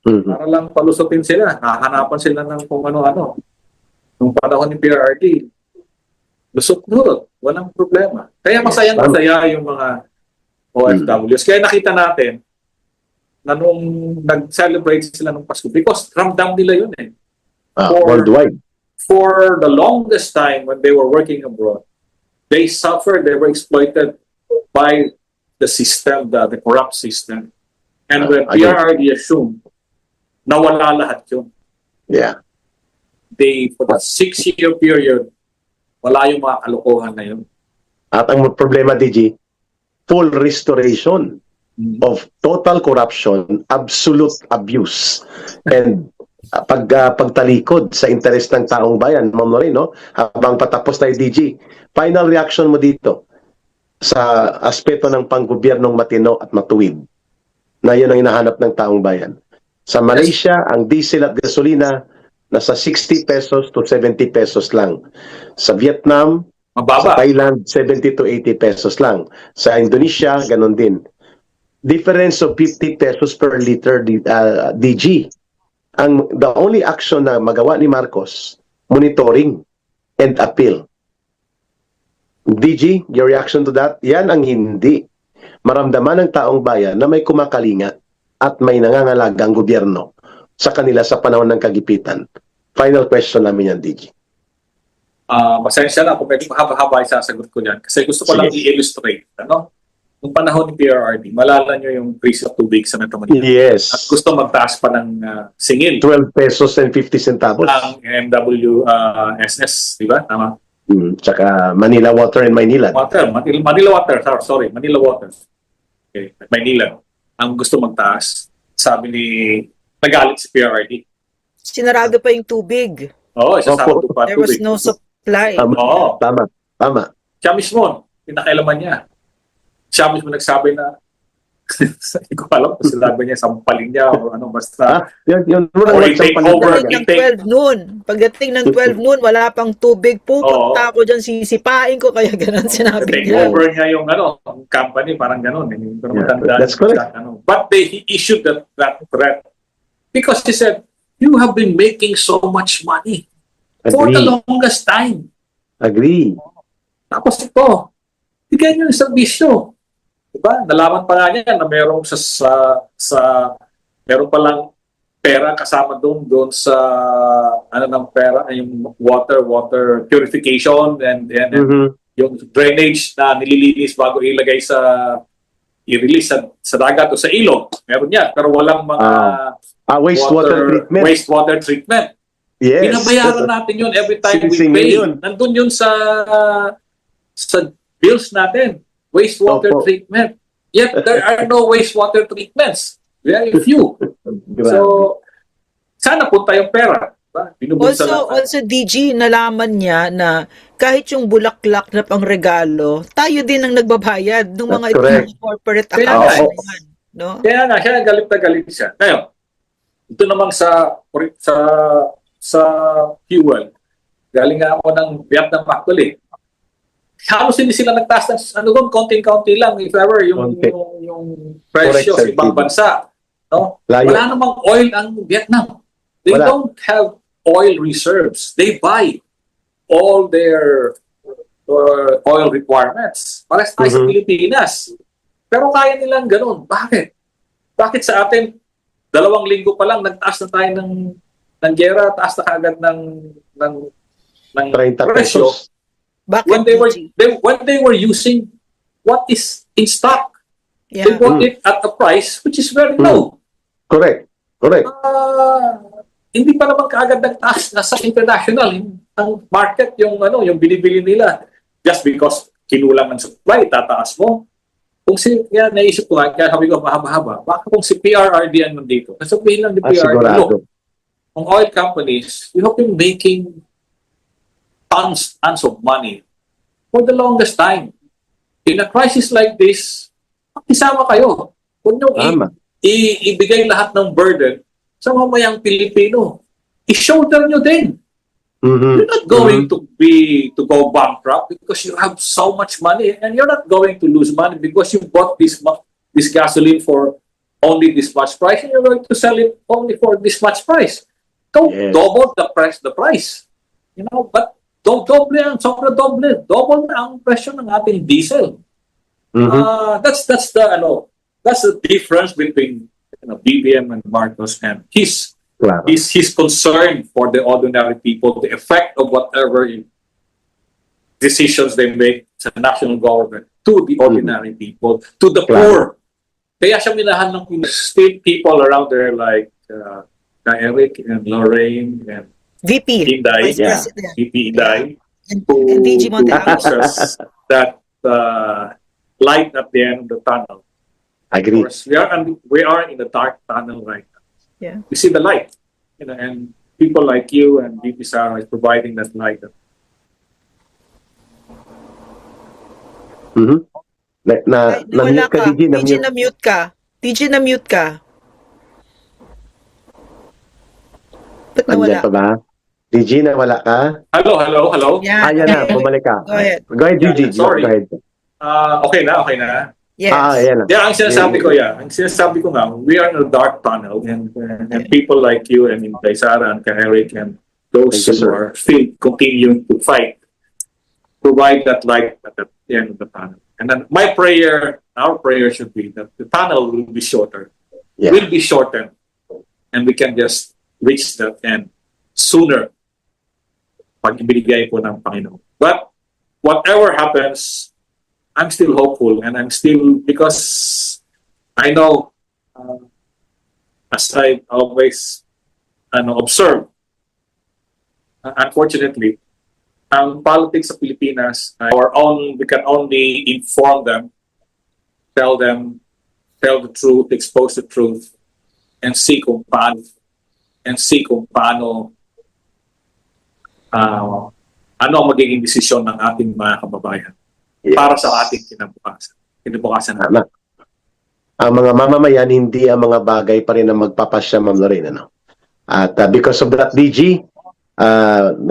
Para lang palusutin sila. Hahanapan sila ng kung ano-ano. Nung panahon ni PRRD, lusot-lusot. Walang problema. Kaya masayang-masaya yung mga OFWs. Kaya nakita natin na nung nag-celebrate sila ng Pasko because ramdam nila yun Worldwide. For the longest time when they were working abroad, they suffered, they were exploited by the system, the corrupt system. And when PRRD assumed, nawala lahat yun. Yeah. For the 6-year period, wala yung mga kalokohan na yun. At ang problema, DG, full restoration of total corruption, absolute abuse, and pagtalikod sa interes ng taong bayan, Ma'am Lorraine, no? Habang patapos tayo, DG. Final reaction mo dito sa aspeto ng panggobyernong matino at matuwid na yun ang hinahanap ng taong bayan. Sa Malaysia, ang diesel at gasolina nasa 60 pesos to 70 pesos lang. Sa Vietnam, Mababa. sa Thailand, 70 to 80 pesos lang. Sa Indonesia, ganon din. Difference of 50 pesos per liter, DG. The only action na magawa ni Marcos, monitoring and appeal. DG, your reaction to that? Yan ang hindi maramdaman ng taong bayan na may kumakalinga at may nangangalaga ang gobyerno sa kanila sa panahon ng kagipitan. Final question namin yan, DG. Pasensya na kung pwede mahaba-haba yung sasagot ko yan. Kasi gusto ko lang i-illustrate. Ano? Nung panahon ni PRRD, malala nyo yung price of tubig sa Metro Manila. Yes. At gusto magtaas pa ng singil. 12 pesos and 50 centavos. Ang MWSS, di ba? Tama? Tsaka Manila Water and Maynila. Manila Water, sorry. Manila Water. Okay. Maynila. Ang gusto magtaas, sabi ni, nagalit si PRRD. Sinarado pa yung tubig. Oo, isasarado pa There was tubig. no supply. Oo. Tama. Siya mismo, pinakailaman niya. Siya mismo nagsabi na, hindi ko alam kung sinabi niya, sampalin niya o ano, basta. Yun, Or i-take over. Pagdating ng 12 noon, pagdating ng 12 noon, wala pang tubig, pupunta ako dyan, sisipain ko, kaya ganun sinabi Take niya. over niya yung company, parang ganun. Hindi ko naman tandaan. That's correct. But he issued that threat because he said, you have been making so much money for the longest time. Agree. Tapos ito, bigyan niyo yung serbisyo. Diba? Nalaman pa nga niya na merong meron palang pera kasama doon sa ng pera, yung water purification and yung drainage na nililinis bago i-release sa dagat o sa ilog. Meron yan, pero walang mga wastewater treatment. Yes. Binabayaran natin yun every time we pay. Nandun yun sa bills natin. Wastewater treatment. Yet there are no wastewater treatments. Very few. So, sana punta yung pera. Also, DG, nalaman niya na kahit yung bulaklak na pang regalo, tayo din ang nagbabayad ng mga itong corporate accounts. No? Kaya nga, siya galit na galit siya. Ngayon, ito naman sa fuel. Galing nga ako ng Vietnam actually. Halos hindi sila nagtaas ng konting-konti lang if ever yung presyo sa ibang bansa. No? Wala namang oil ang Vietnam. They don't have oil reserves. They buy all their oil requirements. Parang tayo sa Pilipinas. Pero kaya nilang ganun. Bakit? Bakit sa atin, 2 linggo pa lang, nagtaas na tayo ng gera, taas na kaagad ng 30 presyo. pesos. When they were using what is in stock, they Yeah. bought it at a price which is very low. Correct. Hindi pa naman kaagad nagtaas na sa international ang market yung binibili nila just because kinulang ng supply, tataas mo. Kaya naisip ko nga, kaya sabi ko mahaba-haba, baka kung si PRRD ang nandito, nasabihin lang ni PRRD, look, ang oil companies, you have been making tons of money for the longest time. In a crisis like this, isama kayo. Huwag nyo ibigay lahat ng burden sa mamayang Pilipino. I-shoulder nyo din. You're not going to go bankrupt because you have so much money, and you're not going to lose money because you bought this gasoline for only this much price, and you're going to sell it only for this much price. Don't double the price. But double na ang presyo ng ating diesel. That's the difference between BBM and Marcos and his concern for the ordinary people, the effect of whatever decisions they make sa national government to the ordinary people, to the poor. Kaya siya minahan ng state people around there like Eric and Lorraine and VP, Inday, Vice President. VP Inday, And DG Monteagudo. that light at the end of the tunnel. Agree. Of course, we are in the dark tunnel right now. Yeah. We see the light. and people like you and VP Sara is providing that light. Mhm. Ay, nawala Na-mute ka, ka. DG, TG, na-mute ka. TG, na-mute ka. Ba't nawala? Nandiyan pa ba? DG, nawala ka? Hello. Yan. Yan na, okay. bumalik ka. Go ahead. Go ahead, Yeah, DG. sorry. Go ahead. Okay na. Yes. Yan na. Yeah, ang sinasabi ko nga, we are in a dark tunnel and people like you and kay Sara and kay Eric and those Thank you, who sir. are still continuing to fight, provide that light at the end of the tunnel. And then our prayer should be that the tunnel will be shorter, Yeah. will be shortened, and we can just reach that end sooner pag ibinigay po ng Panginoon. But whatever happens, I'm still hopeful and I'm still, because I know, as I always observe, unfortunately, ang politics sa Pilipinas, we can only inform them, tell the truth, expose the truth, and see kung paano ano ang magiging desisyon ng ating mga kababayan para sa ating kinabukasan natin. Tama. Ang mga mamamayan, hindi ang mga bagay pa rin ang magpapasya, Ma'am Lorraine. Ano? At because of that, DG,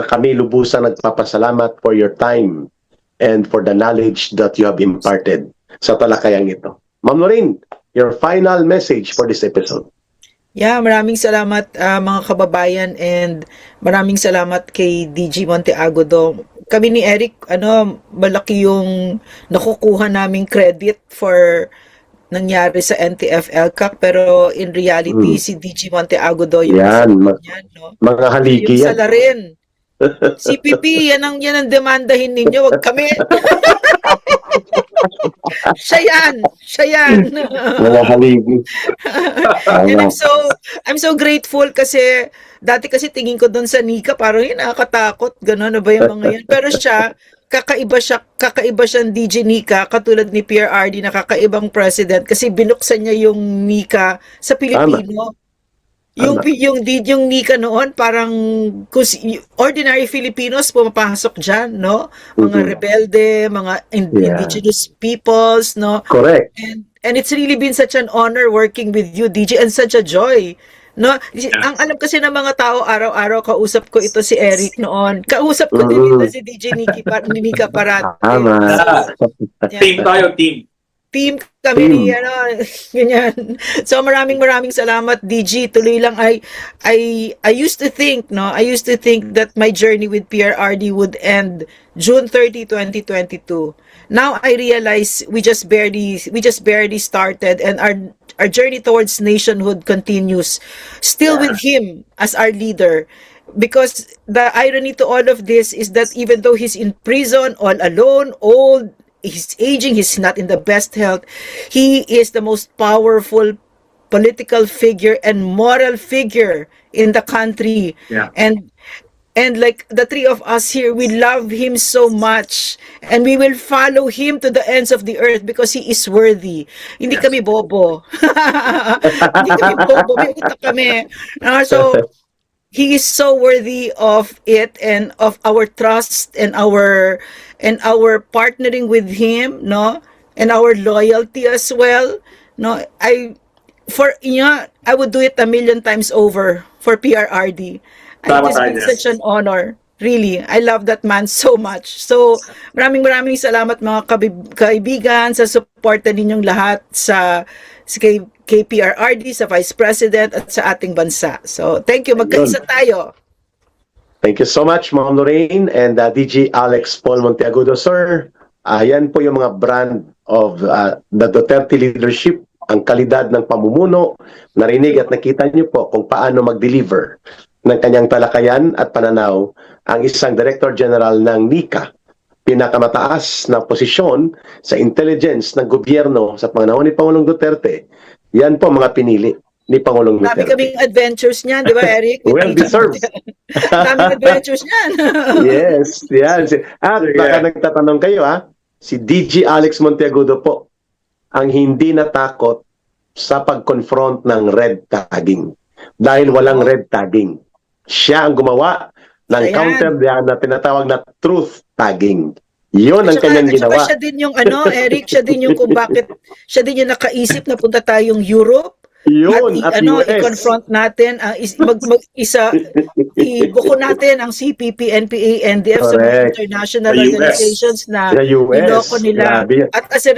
kami lubusan nagpapasalamat for your time and for the knowledge that you have imparted sa talakayang ito. Ma'am Lorraine, your final message for this episode. Yeah, maraming salamat mga kababayan, and maraming salamat kay DG Monteagudo. Kami ni Eric, malaki yung nakukuha naming credit for nangyari sa NTF-ELCAC, pero in reality si DG Monteagudo yung Mga haligi yung yan. salarin. CPP, yan ang demandahin ninyo, wag kami. Siya yan. Mga haligi. And I'm so grateful kasi dati kasi tingin ko doon sa Nika parang nakakatakot, gano'n na ba yung mga yan. Pero kakaiba siyang DJ Nika, katulad ni PRRD na kakaibang president kasi binuksan niya yung Nika sa Pilipino. Yung Nika noon parang ordinary Filipinos pumapasok diyan, no? Mga rebelde, mga indigenous peoples, no? Correct. And it's really been such an honor working with you, DJ, and such a joy. No, ang alam kasi ng mga tao, araw-araw kausap ko ito si Eric noon. Kausap ko din ito si DJ Nika Parat. Tama. Team tayo, team. Team kami ni ganyan. So maraming salamat, DG. Tuloy lang I used to think that my journey with PRRD would end June 30, 2022. Now I realize we just barely started, and our journey towards nationhood continues still with him as our leader. Because the irony to all of this is that even though he's in prison all alone, old, he's aging, he's not in the best health, he is the most powerful political figure and moral figure in the country. Yeah. And like the three of us here, we love him so much, and we will follow him to the ends of the earth because he is worthy. Hindi kami bobo. Hindi kami bobo, may utak kami. So he is so worthy of it, and of our trust, and our partnering with him, no, and our loyalty as well, no. I would do it 1,000,000 times over for PRRD. It's been such an honor. Really, I love that man so much. So, maraming salamat mga kaibigan sa suporta ninyong lahat sa KPRRD, sa Vice President at sa ating bansa. So, thank you. Magkaisa tayo. Thank you so much, Ma'am Lorraine and DG Alex Paul Monteagudo, sir. Yan po yung mga brand of the Duterte leadership, ang kalidad ng pamumuno. Narinig at nakita niyo po kung paano mag-deliver ng kanyang talakayan at pananaw ang isang Director General ng NICA, pinakamataas na posisyon sa intelligence ng gobyerno sa panahon ni Pangulong Duterte. Yan po mga pinili ni Pangulong Duterte. Dami kaming adventures niyan, di ba, Eric? Well deserved. Daming adventures niyan. Yes, yan. At baka nagtatanong kayo, si DG Alex Monteagudo po ang hindi natakot sa pag-confront ng red tagging. dahil walang red tagging. Siya ang gumawa ng Ayan. counter na tinatawag na truth tagging. Yun ang At saka- kanyang at saka ginawa. siya din yung Eric, siya din yung kung bakit siya din yung nakaisip na punta tayong Europe. Yun, at at US. i-confront natin ibuko natin ang CPP, NPA, NDF sa mga Correct. international Sa US. organizations na Sa US. niloko nila. Grabe. At as a